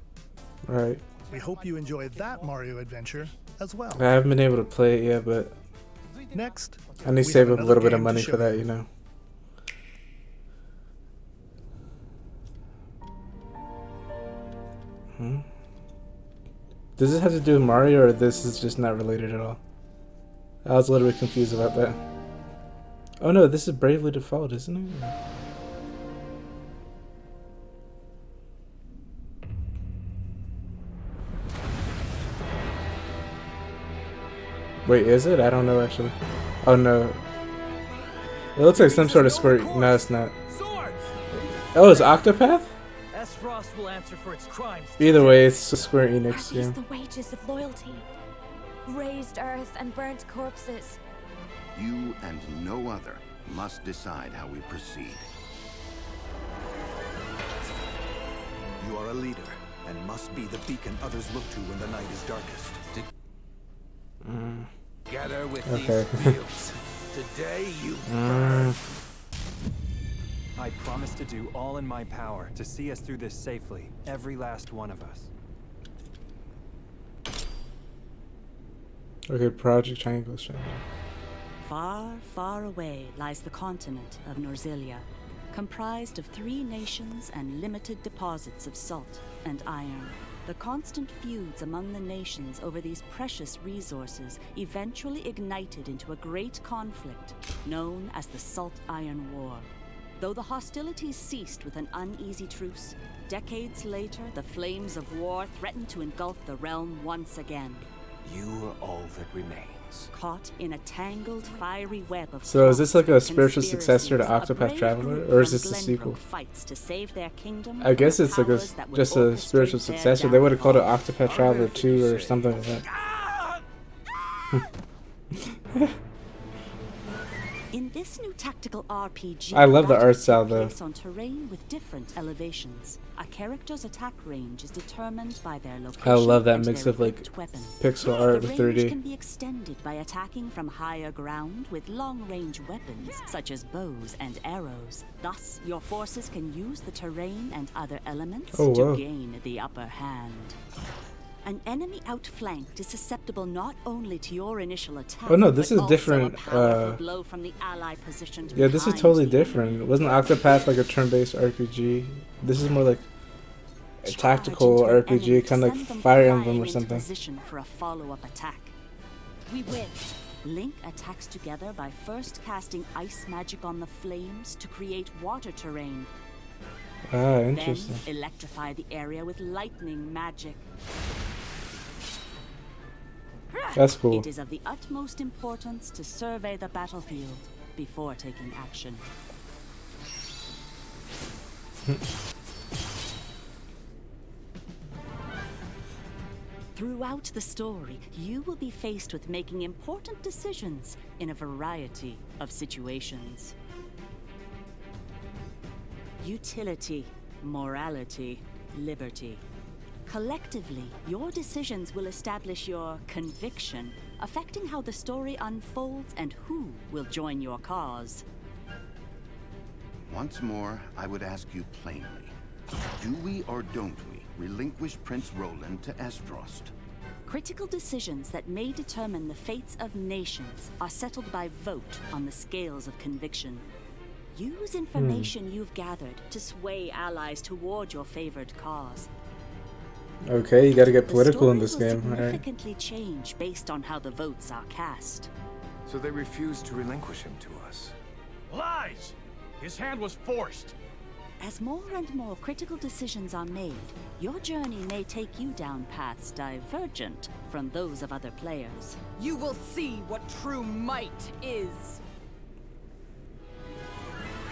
Right. We hope you enjoyed that Mario adventure as well. I haven't been able to play it yet, but Next, I need to we save have up a little bit another of game to money for show that, you. you know. Does this have to do with Mario, or this is just not related at all? I was a little bit confused about that. Oh no, this is Bravely Default, isn't it? Wait, is it? I don't know actually. Oh no. It looks like some sort of squirt. No, it's not. Swords! Oh, it's Octopath? S. Frost will answer for its crimes. Either way, it's a Square Enix Are these game. the wages of loyalty? Raised earth and burnt corpses. You and no other must decide how we proceed. You are a leader and must be the beacon others look to when the night is darkest. Gather with Okay. these fields. Today you burn. I promise to do all in my power to see us through this safely, every last one of us. Okay, Project Triangle Strategy. Far, far away lies the continent of Norzilia, comprised of 3 nations and limited deposits of salt and iron. The constant feuds among the nations over these precious resources eventually ignited into a great conflict known as the Salt Iron War. Though the hostilities ceased with an uneasy truce, decades later the flames of war threatened to engulf the realm once again. You are all that remains. Caught in a tangled, fiery web of So is this like a plots, spiritual successor to conspiracies, a Octopath brave Traveler, group or is from this the Glenbrook sequel? fights to save their kingdom I guess from it's like powers that would just a spiritual orchestrate their successor. They would have called it downfall. Octopath Traveler 2 or something like that. In this new tactical RPG, I love the art battles style, take though. place on terrain with different elevations. A character's attack range is determined by their location. I love that and mix their of like equipped weapon. pixel art The with range 3D. can be extended by attacking from higher ground with long-range weapons such as bows and arrows. Thus, your forces can use the terrain and other elements Oh, to wow. gain the upper hand. An enemy outflanked is susceptible not only to your initial attack. Oh no, this but is also different. a powerful blow from the ally positioned Yeah, this is behind totally the different. Wasn't Octopath like a turn-based RPG? This is more like a tactical RPG, kind of like Fire Emblem or something. Position for a follow-up attack. We win. Link attacks together by first casting ice magic on the flames to create water terrain. Ah, interesting. Then electrify the area with lightning magic. That's cool. It is of the utmost importance to survey the battlefield before taking action. Throughout the story, you will be faced with making important decisions in a variety of situations. Utility, morality, liberty. Collectively, your decisions will establish your conviction, affecting how the story unfolds and who will join your cause. Once more, I would ask you plainly. Do we or don't we relinquish Prince Roland to Esdrost? Critical decisions that may determine the fates of nations are settled by vote on the scales of conviction. Use information you've gathered to sway allies toward your favored cause. Okay, you gotta get political in this The story game. will Alright. significantly change based on how the votes are cast. So they refused to relinquish him to us. Lies! His hand was forced. As more and more critical decisions are made, your journey may take you down paths divergent from those of other players. You will see what true might is.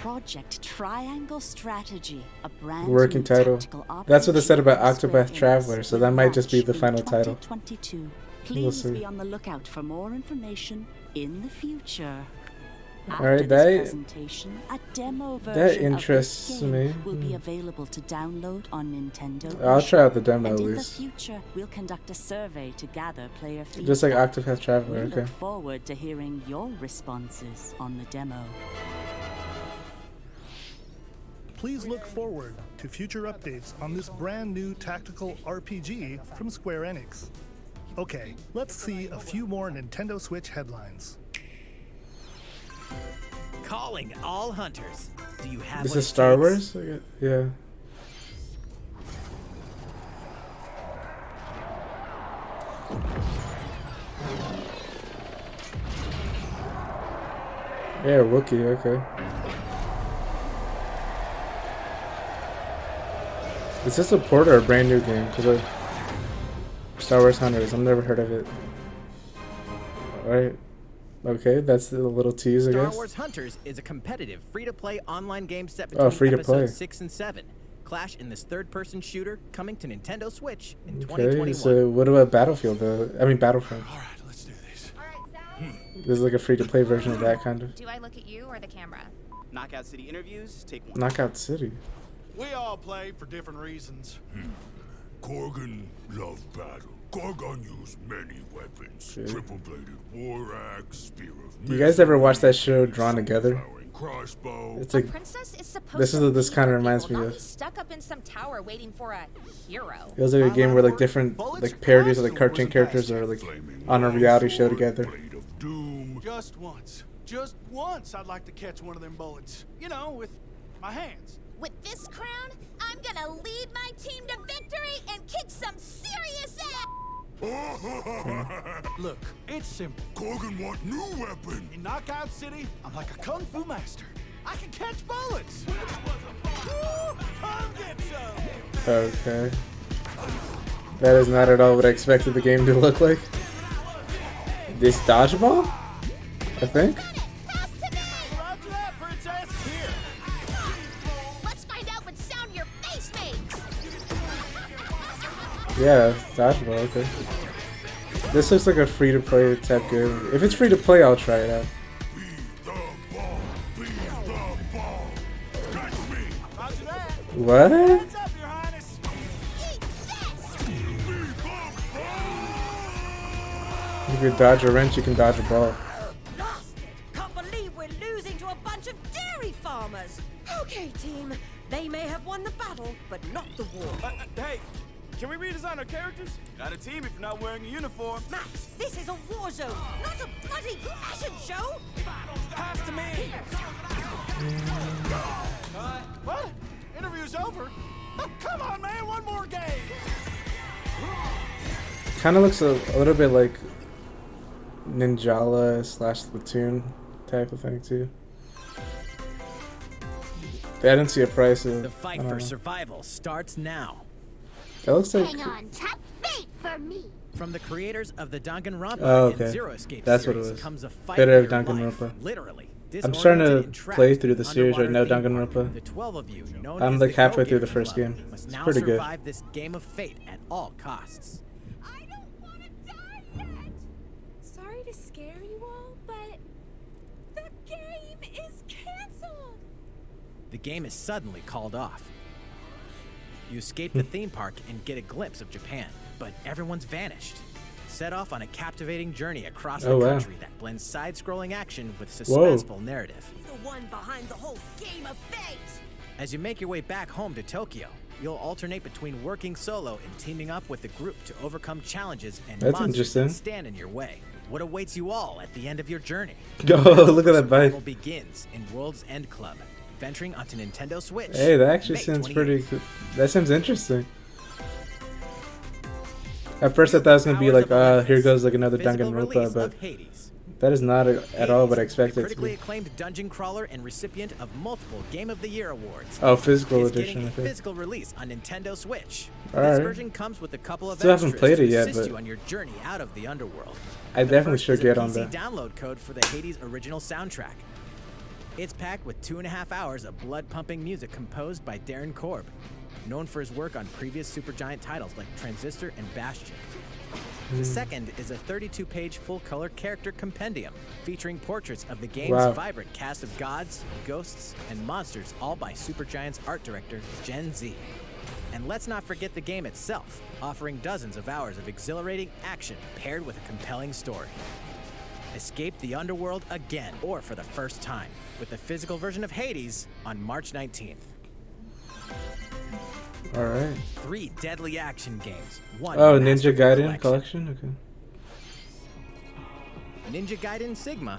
Project Triangle Strategy, a brand Working new title. tactical That's what they said about RPG Octopath Square Traveler, Enix so that might just be launch the in final title. 2022. We'll Please see. be on the lookout for more information in the future. Alright, After this that- presentation, a demo version that of interests this game me. will be available to download on Nintendo. I'll try out the eShop. demo and at in least. the future, we'll conduct a survey to gather player feedback. Just like Octopath Traveler, We okay. look forward to hearing your responses on the demo. Please look forward to future updates on this brand new tactical RPG from Square Enix. Okay, let's see a few more Nintendo Switch headlines. Calling all hunters. Do you have This what is it Star takes? Wars? Yeah. Yeah, Wookiee, okay. Is this a port or a brand new game? Because Star Wars Hunters, I've never heard of it. Alright. Okay, that's a little tease, I Star guess. Wars Hunters is a competitive, free-to-play online game set Oh, between free-to-play. episodes 6 and 7. Clash in this third-person shooter coming to Nintendo Switch in Okay, 2021. so what about Battlefield though? I mean Battlefront. This is like a free-to-play version of that kind of. Do I look at you or the camera? Knockout City interviews, take one. Knockout City. We all play for different reasons. Korgan loved battle. Korgan used many weapons. Okay. Triple-bladed war axe, spear of Do you guys ever watch that show Drawn Together? crossbow. It's like Princess is supposed this to is this lead kind of her reminds people, me not be of. stuck up in some tower waiting for a hero. It was like a game where like different like parodies of like cartoon characters are like on a reality show together. Just once. Just once I'd like to catch one of them bullets. You know, with my hands. With this crown, I'm gonna lead my team to victory and kick some serious ass! Look, it's simple. Korgan want new weapon. In Knockout City, I'm like a kung fu master. I can catch bullets. Woo! Come get some. Okay. That is not at all what I expected the game to look like. This dodgeball? I think? Roger that, Princess. Here. Let's find out what sound your face makes! Yeah, dodgeball, okay. This looks like a free-to-play type game. If it's free-to-play, I'll try it out. What? You can dodge a wrench, you can dodge a ball. Can't believe we're losing to a bunch of dairy farmers. Okay, team. They may have won the battle, but not the war. Hey, Can we redesign our characters? Got a team if you're not wearing a uniform. Max, this is a war zone, not a bloody fashion show! Pass to me! What? Interview's over? Oh, come on, man, one more game! Kind of looks a little bit like Ninjala / Splatoon type of thing too. I didn't see a price of. The fight for survival starts now. That looks like. Hang on, tight fate for me. From the creators of the Danganronpa and okay. Zero Escape That's what series it was. comes a fight Better for of your life, Danganronpa. literally. I'm starting to play through the series right now, Underwater Danganronpa. The 12 of you, known I'm as like the halfway Go through the Getters first Club, game. must It's now pretty good. survive this game of fate at all costs. Sorry to scare you all, but the game is canceled. The game is suddenly called off. You escape the theme park and get a glimpse of Japan, but everyone's vanished. Set off on a captivating journey across the country that blends side-scrolling action with suspenseful narrative. The one behind the whole game of fate! As you make your way back home to Tokyo, you'll alternate between working solo and teaming up with the group to overcome challenges and monsters that stand in your way. What awaits you all at the end of your journey? Oh, look at that bike. Survival begins in World's End Club, venturing onto Nintendo Switch. Hey, that actually May sounds 28th. pretty good. That sounds interesting. At first I thought it was going to be like, here goes like another Danganronpa, but that is not at all what I expected it to Critically be. acclaimed dungeon crawler and recipient of multiple Game of the Year awards. Oh, physical is edition, getting a okay. physical release on Nintendo Switch. All This right. version comes with a couple of Still haven't extras played to it yet, assist but you on your journey out of the underworld. I The definitely first should is a get on PC that. download code for the Hades original soundtrack. It's packed with 2.5 hours of blood-pumping music composed by Darren Korb, known for his work on previous Supergiant titles like Transistor and Bastion. The second is a 32-page full-color character compendium featuring portraits of the game's vibrant cast of gods, ghosts, and monsters, all by Supergiant's art director, Gen Z. And let's not forget the game itself, offering dozens of hours of exhilarating action paired with a compelling story. Escape the underworld again, or for the first time, with the physical version of Hades on March 19th. All right. 3 deadly action games. 1 Oh, masterful Ninja Gaiden collection? Okay. Ninja Gaiden Sigma,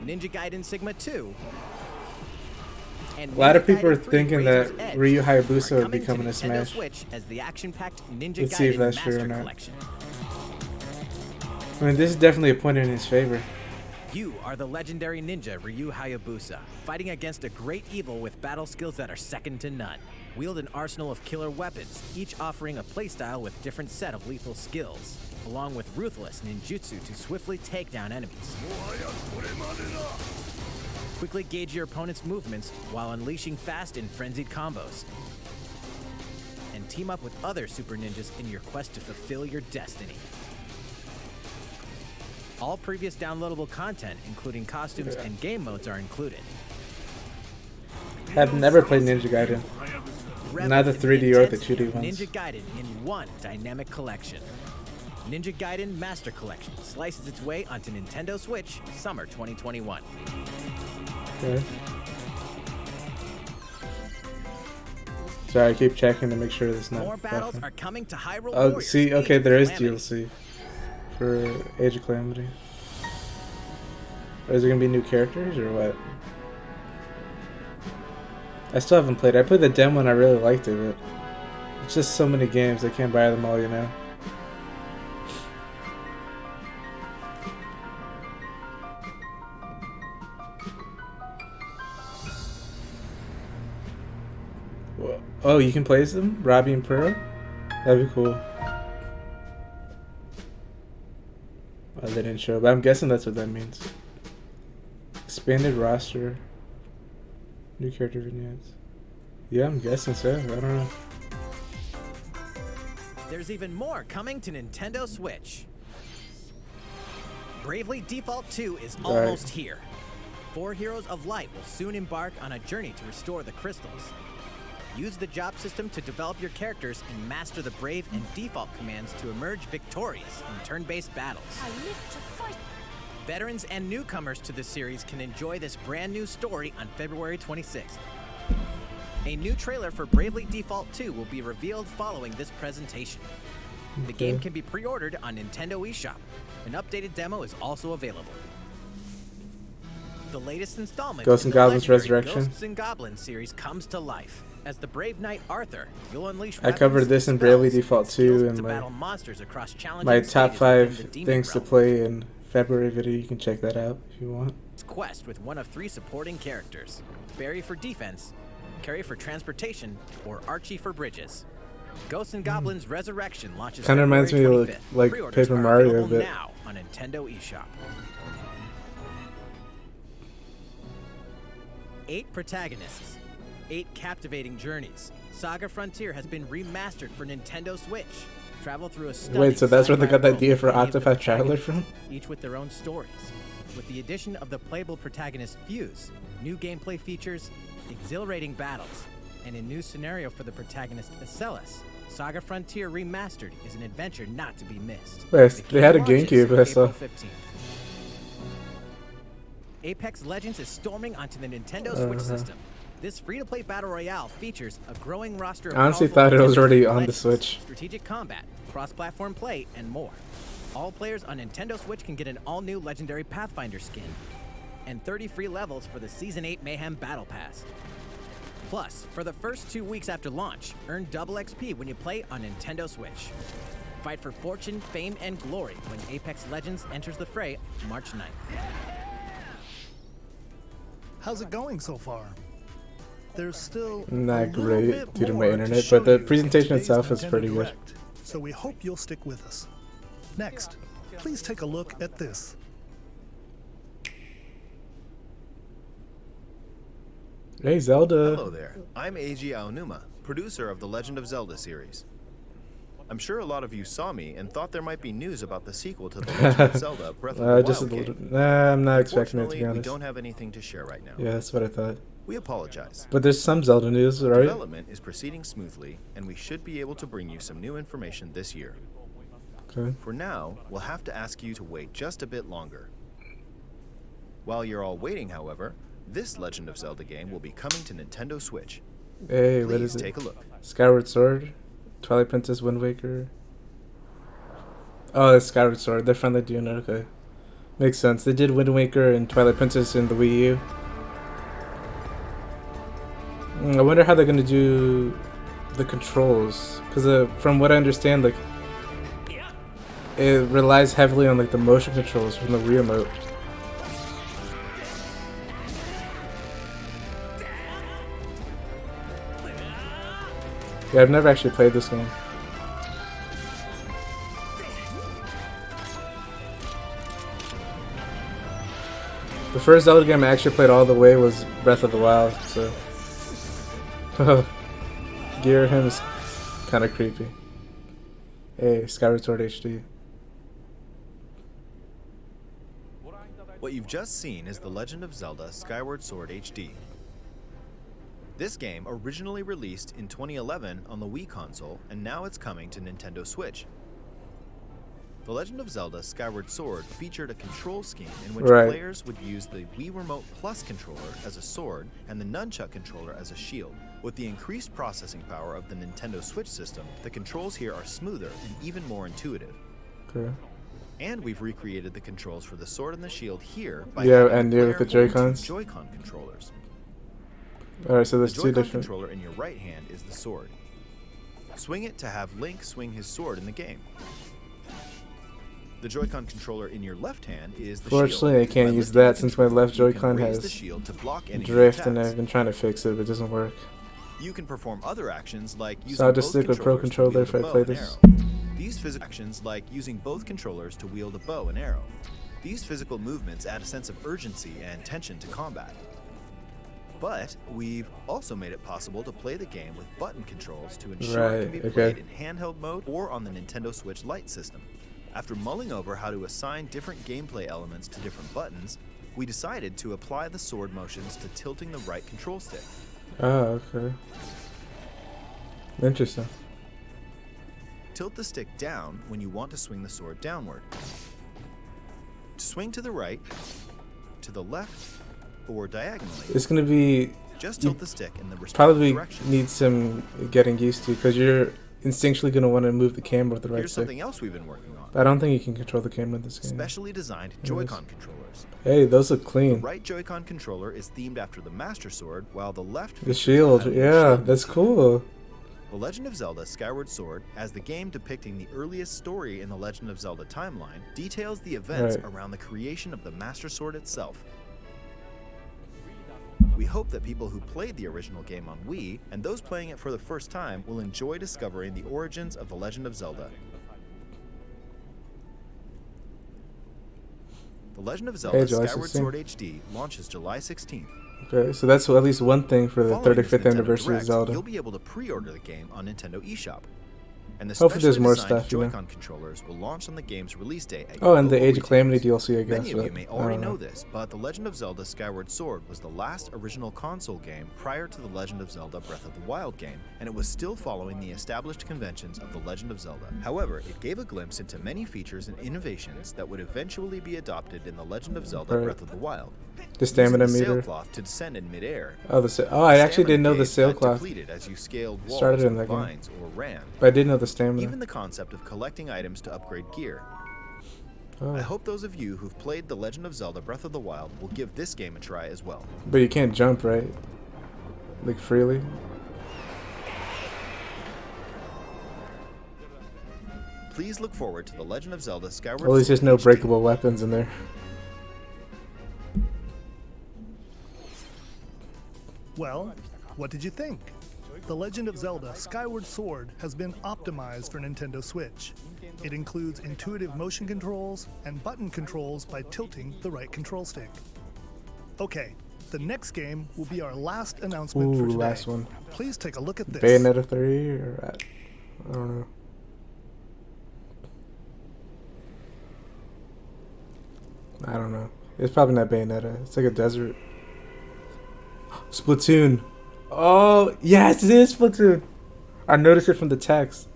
Ninja Gaiden Sigma 2, and A lot of Ninja people are Gaiden 3 thinking Razor's that Edge Ryu Hayabusa are would be coming to Nintendo Smash. Switch as the action-packed Ninja Let's see if Gaiden that's true Master or not. Collection. I mean, this is definitely a point in his favor. You are the legendary ninja Ryu Hayabusa, fighting against a great evil with battle skills that are second to none. Wield an arsenal of killer weapons, each offering a playstyle with different set of lethal skills, along with ruthless ninjutsu to swiftly take down enemies. Quickly gauge your opponent's movements while unleashing fast and frenzied combos. And team up with other super ninjas in your quest to fulfill your destiny. All previous downloadable content, including costumes and game modes, are included. I've never played Ninja Gaiden. Neither 3D or the 2D ones. Ninja Gaiden in one dynamic collection. Ninja Gaiden Master Collection slices its way onto Nintendo Switch summer 2021. Okay. Sorry, I keep checking to make sure there's not. More battles are coming to Hyrule Oh, Warriors. see, okay, there is Calamity. DLC for Age of Calamity. Or is there gonna be new characters or what? I still haven't played it. I played the demo and I really liked it, but it's just so many games, I can't buy them all, you know? Oh, you can play as them? Robbie and Pyra? That'd be cool. Oh, they didn't show, but I'm guessing that's what that means. Expanded roster. New character vignettes. Yeah, I'm guessing so. I don't know. There's even more coming to Nintendo Switch. Bravely Default 2 is almost here. 4 Heroes of Light will soon embark on a journey to restore the crystals. Use the job system to develop your characters and master the Brave and Default commands to emerge victorious in turn-based battles. I live to fight. Veterans and newcomers to the series can enjoy this brand new story on February 26th. A new trailer for Bravely Default 2 will be revealed following this presentation. The game can be pre-ordered on Nintendo eShop. An updated demo is also available. The latest installment Ghosts in and the Goblins legendary Resurrection. Ghosts and Goblins series comes to life. As the brave knight Arthur, you'll unleash I covered this in Bravely Default 2 to in battle monsters across challenging my top stages 5 within the demon things to realm. play in February video. You can check that out if you want. Quest with one of 3 supporting characters: Barry for defense, Carrie for transportation, or Archie for bridges. Ghosts and Goblins Resurrection launches Kind of reminds me February of 25th. like Pre-orders Paper are Mario a available bit. now on Nintendo eShop. 8 protagonists, 8 captivating journeys. Saga Frontier has been remastered for Nintendo Switch. Travel through a stunning Wait, so that's where they got the sci-fi idea for world with many of the Octopath Traveler from? protagonists, each with their own stories. With the addition of the playable protagonist Fuse, new gameplay features, exhilarating battles, and a new scenario for the protagonist Acellus, Saga Frontier Remastered is an adventure not to be missed. Wait, The they had a game launches GameCube, I saw. April 15th. Apex Legends is storming onto the Nintendo Switch system. This free-to-play battle royale features a growing roster of I honestly powerful thought it was Nintendo already on the legends, Switch. strategic combat, cross-platform play, and more. All players on Nintendo Switch can get an all-new Legendary Pathfinder skin, and 30 free levels for the Season 8 Mayhem Battle Pass. Plus, for the first 2 weeks after launch, earn double XP when you play on Nintendo Switch. Fight for fortune, fame, and glory when Apex Legends enters the fray March 9th. How's it going so far? There's still Not a little great bit due to my more internet, show but the you presentation in today's itself is Nintendo pretty good. Direct, so we hope you'll stick with us. Next, please take a look at this. Hey, Zelda. Hello there. I'm Eiji Aonuma, producer of the Legend of Zelda series. I'm sure a lot of you saw me and thought there might be news about the sequel to The Legend of Zelda Breath of the Just a Wild little. game. Nah, I'm not expecting it, to Unfortunately, be we honest. don't have anything to share right now. Yeah, that's what I thought. We apologize. But there's some Zelda news, right? Development is proceeding smoothly, and we should be able to bring you some new information this year. Okay. For now, we'll have to ask you to wait just a bit longer. While you're all waiting, however, this Legend of Zelda game will be coming to Nintendo Switch. Hey, what Please is it? take a look. Skyward Sword, Twilight Princess, Wind Waker. Oh, it's Skyward Sword. They're finally doing it. Okay, makes sense. They did Wind Waker and Twilight Princess in the Wii U. I wonder how they're gonna do the controls, because from what I understand, like it relies heavily on like the motion controls from the Wii remote. Yeah, I've never actually played this game. The first Zelda game I actually played all the way was Breath of the Wild, so Gear him is kind of creepy. Hey, Skyward Sword HD. What you've just seen is The Legend of Zelda Skyward Sword HD. This game originally released in 2011 on the Wii console, and now it's coming to Nintendo Switch. The Legend of Zelda Skyward Sword featured a control scheme in which players would use the Wii Remote Plus controller as a sword and the Nunchuck controller as a shield. With the increased processing power of the Nintendo Switch system, the controls here are smoother and even more intuitive. Okay. And we've recreated the controls for the sword and the shield here by and with the Joy-Cons. Joy-Con controllers. Alright, so there's the two Joy-Con different. controller in your right hand is the sword. Swing it to have Link swing his sword in the game. The Joy-Con controller in your left hand is the Fortunately, shield. I can't By use lifting that the since my controller, left you can Joy-Con raise has the shield to block enemy drift, and attacks. I've been trying to fix it, but it doesn't work. You can perform other actions like using So I'll just both stick with Pro controllers to Controller wield if a I bow play and this. arrow. These physical actions like using both controllers to wield a bow and arrow. These physical movements add a sense of urgency and tension to combat. But we've also made it possible to play the game with button controls to ensure it can be played in handheld mode or on the Nintendo Switch Lite system. After mulling over how to assign different gameplay elements to different buttons, we decided to apply the sword motions to tilting the right control stick. Oh, okay. Interesting. Tilt the stick down when you want to swing the sword downward. To swing to the right, to the left, or diagonally. It's gonna be Just tilt the stick in the respective Probably direction. need some getting used to because you're instinctually going to want to move the camera with the right Here's stick. something else we've been working on. But I don't think you can control the camera in this game. Specially designed Joy-Con controllers. Hey, those look clean. The right Joy-Con controller is themed after the Master Sword, while the left The features shield, a yeah, shield. that's cool. The Legend of Zelda Skyward Sword, as the game depicting the earliest story in the Legend of Zelda timeline, details the events Right. around the creation of the Master Sword itself. We hope that people who played the original game on Wii, and those playing it for the first time, will enjoy discovering the origins of the Legend of Zelda. The Legend of Zelda July Skyward 16th. Sword HD launches July 16th. Okay, so that's at least one thing for the Following this 35th Nintendo anniversary of Direct, Zelda. You'll be able to pre-order the game on Nintendo eShop. And the Hopefully there's specially more designed stuff, you know. Joy-Con controllers will launch on the game's release date at Oh, your and the local Age of Calamity DLC, I guess. Many of you but may I already don't know this, but The Legend of Zelda Skyward Sword was the last original console game prior to The Legend of Zelda Breath of the Wild game, and it was still following the established conventions of The Legend of Zelda. However, it gave a glimpse into many features and innovations that would eventually be adopted in The Legend of Zelda Right. Breath of the Wild. The stamina Using the meter. sailcloth to descend in midair. Oh, I actually didn't know the Stamina gauge got sailcloth depleted as you scaled walls started in or that game. vines or ran. But I did know the stamina. Even the concept of collecting items to upgrade gear. Oh. I hope those of you who've played The Legend of Zelda Breath of the Wild will give this game a try as well. But you can't jump, right? Like freely? Please look forward to The Legend of Zelda Skyward At least there's Sword no HD. breakable weapons in there. Well, what did you think? The Legend of Zelda Skyward Sword has been optimized for Nintendo Switch. It includes intuitive motion controls and button controls by tilting the right control stick. Okay, the next game will be our last announcement for Ooh, today. last one. Please take a look at this. Bayonetta 3 or I don't know. I don't know. It's probably not Bayonetta. It's like a desert. Splatoon. Oh, yes, it is Splatoon. I noticed it from the text.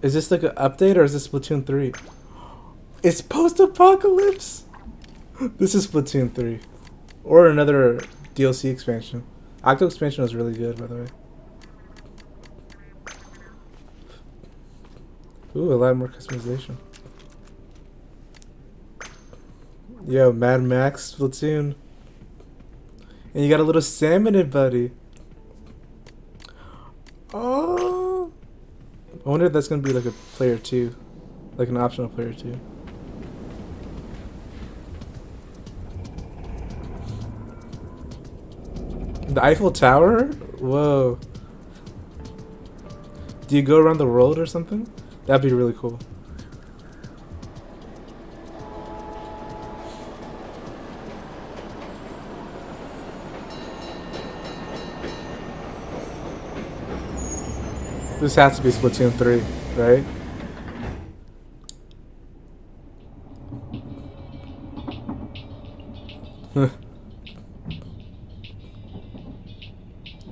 Is this like an update or is this Splatoon 3? It's post-apocalypse. This is Splatoon 3. Or another DLC expansion. Octo expansion was really good, by the way. Ooh, a lot more customization. Yo, Mad Max Splatoon. And you got a little salmon in, buddy. Oh. I wonder if that's going to be like a player 2. Like an optional player 2. The Eiffel Tower? Whoa. Do you go around the world or something? That'd be really cool. This has to be Splatoon 3, right?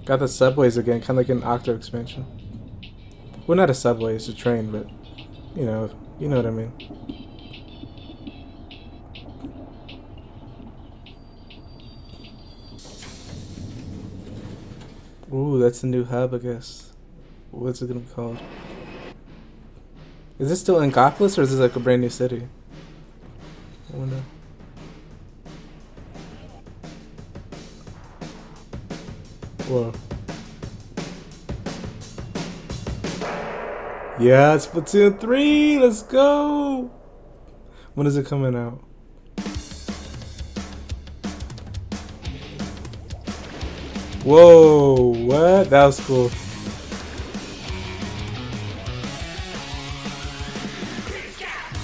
Got the subways again, kind of like an Octo expansion. Well, not a subway, it's a train, but you know what I mean. Ooh, that's the new hub, I guess. What's it gonna be called? Is this still in Gothlis or is this like a brand new city? I wonder. Whoa. Yeah, it's Splatoon 3! Let's go! When is it coming out? Whoa, what? That was cool.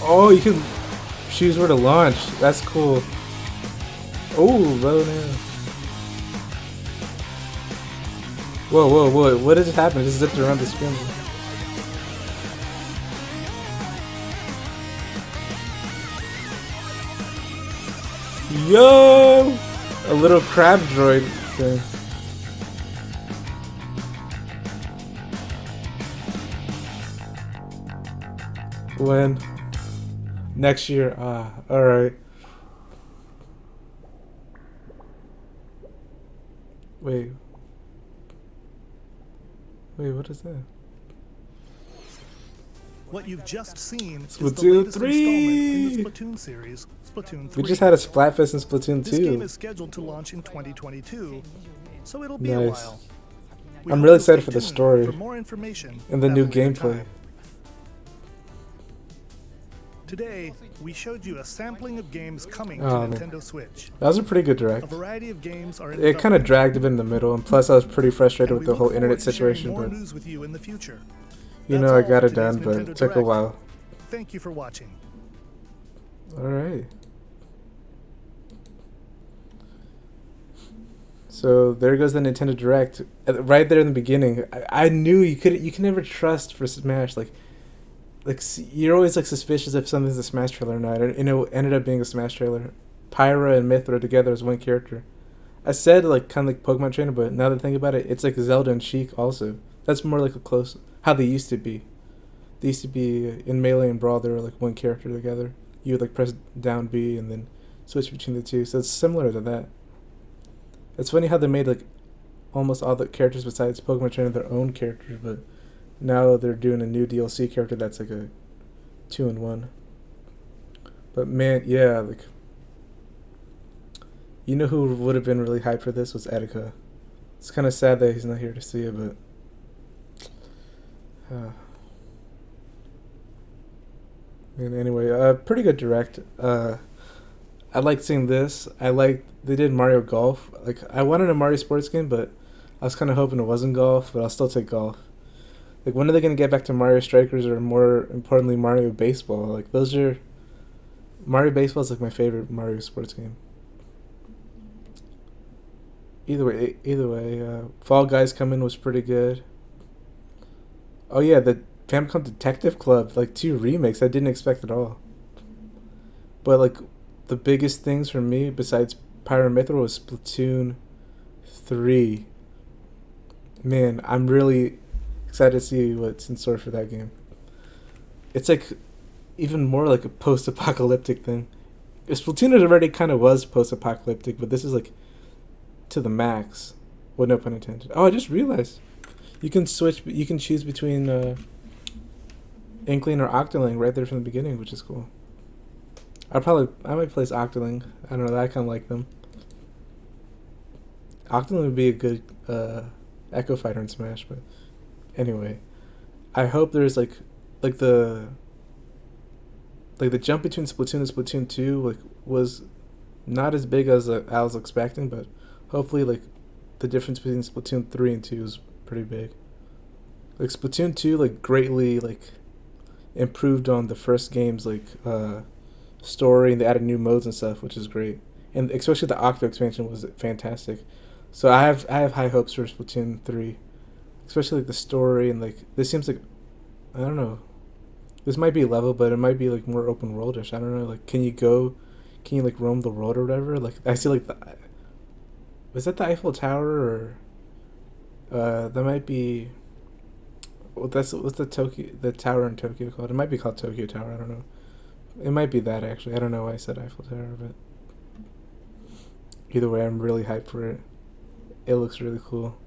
Oh, you can choose where to launch. That's cool. Oh, bow and arrow. Whoa, whoa, whoa. What just happened? It just zipped around the screen. Yo! A little crab droid thing. When? Next year. Ah, alright. Wait. Wait, what is that? What you've just seen is the Splatoon latest 3! installment in the Splatoon series, Splatoon 3. We just had a Splatfest in Splatoon 2. This game is scheduled to launch in 2022, so it'll be a Nice. while. We I'm hope really you'll stay excited for the tuned story for more information and the at new a later gameplay. time. Today, we showed you a sampling of games coming to Oh, man. Nintendo Switch. That was a pretty good A direct. variety of games are in It kind of dragged a bit in the middle, and plus I was pretty frustrated and with we the whole look forward internet to sharing situation, more but news with you in the future. you That's know I all got for it done, today's but Nintendo it took a Direct. while. Thank you for watching. Alright. So there goes the Nintendo Direct. Right there in the beginning, I knew you can never trust for Smash. Like you're always like suspicious if something's a Smash trailer or not. And it ended up being a Smash trailer. Pyra and Mythra together as one character. I said like kind of like Pokemon Trainer, but now that I think about it, it's like Zelda and Sheik also. That's more like a close how they used to be. They used to be in Melee and Brawl. They were like one character together. You would like press down B and then switch between the two. So it's similar to that. It's funny how they made like almost all the characters besides Pokemon Trainer their own characters, but now they're doing a new DLC character that's like a 2-in-1. But man, yeah, like you know who would have been really hyped for this was Etika. It's kind of sad that he's not here to see it, but and anyway, pretty good direct. I liked seeing this. They did Mario Golf. Like I wanted a Mario sports game, but I was kind of hoping it wasn't golf, but I'll still take golf. Like when are they gonna get back to Mario Strikers or more importantly Mario Baseball? Like those are Mario Baseball is like my favorite Mario sports game. Either way, Fall Guys Coming was pretty good. Oh yeah, the Famicom Detective Club, like 2 remakes. I didn't expect at all. But like the biggest things for me besides Pyra Mythra was Splatoon 3. Man, I'm really excited to see what's in store for that game. It's like even more like a post-apocalyptic thing. Splatoon already kind of was post-apocalyptic, but this is like to the max. Well, no pun intended. Oh, I just realized you can switch. You can choose between Inkling or Octoling right there from the beginning, which is cool. I might place Octoling. I don't know. I kind of like them. Octoling would be a good Echo Fighter in Smash, but anyway, I hope there's like the jump between Splatoon and Splatoon 2 like was not as big as I was expecting, but hopefully like the difference between Splatoon 3 and 2 is pretty big. Like Splatoon 2 like greatly like improved on the first game's like story, and they added new modes and stuff, which is great. And especially the Octo expansion was fantastic. So I have high hopes for Splatoon 3. Especially like the story and like this seems like I don't know. This might be level, but it might be like more open worldish. I don't know. Like can you like roam the world or whatever? Like I see like was that the Eiffel Tower or that might be what's the tower in Tokyo called? It might be called Tokyo Tower, I don't know. It might be that actually. I don't know why I said Eiffel Tower, but either way I'm really hyped for it. It looks really cool.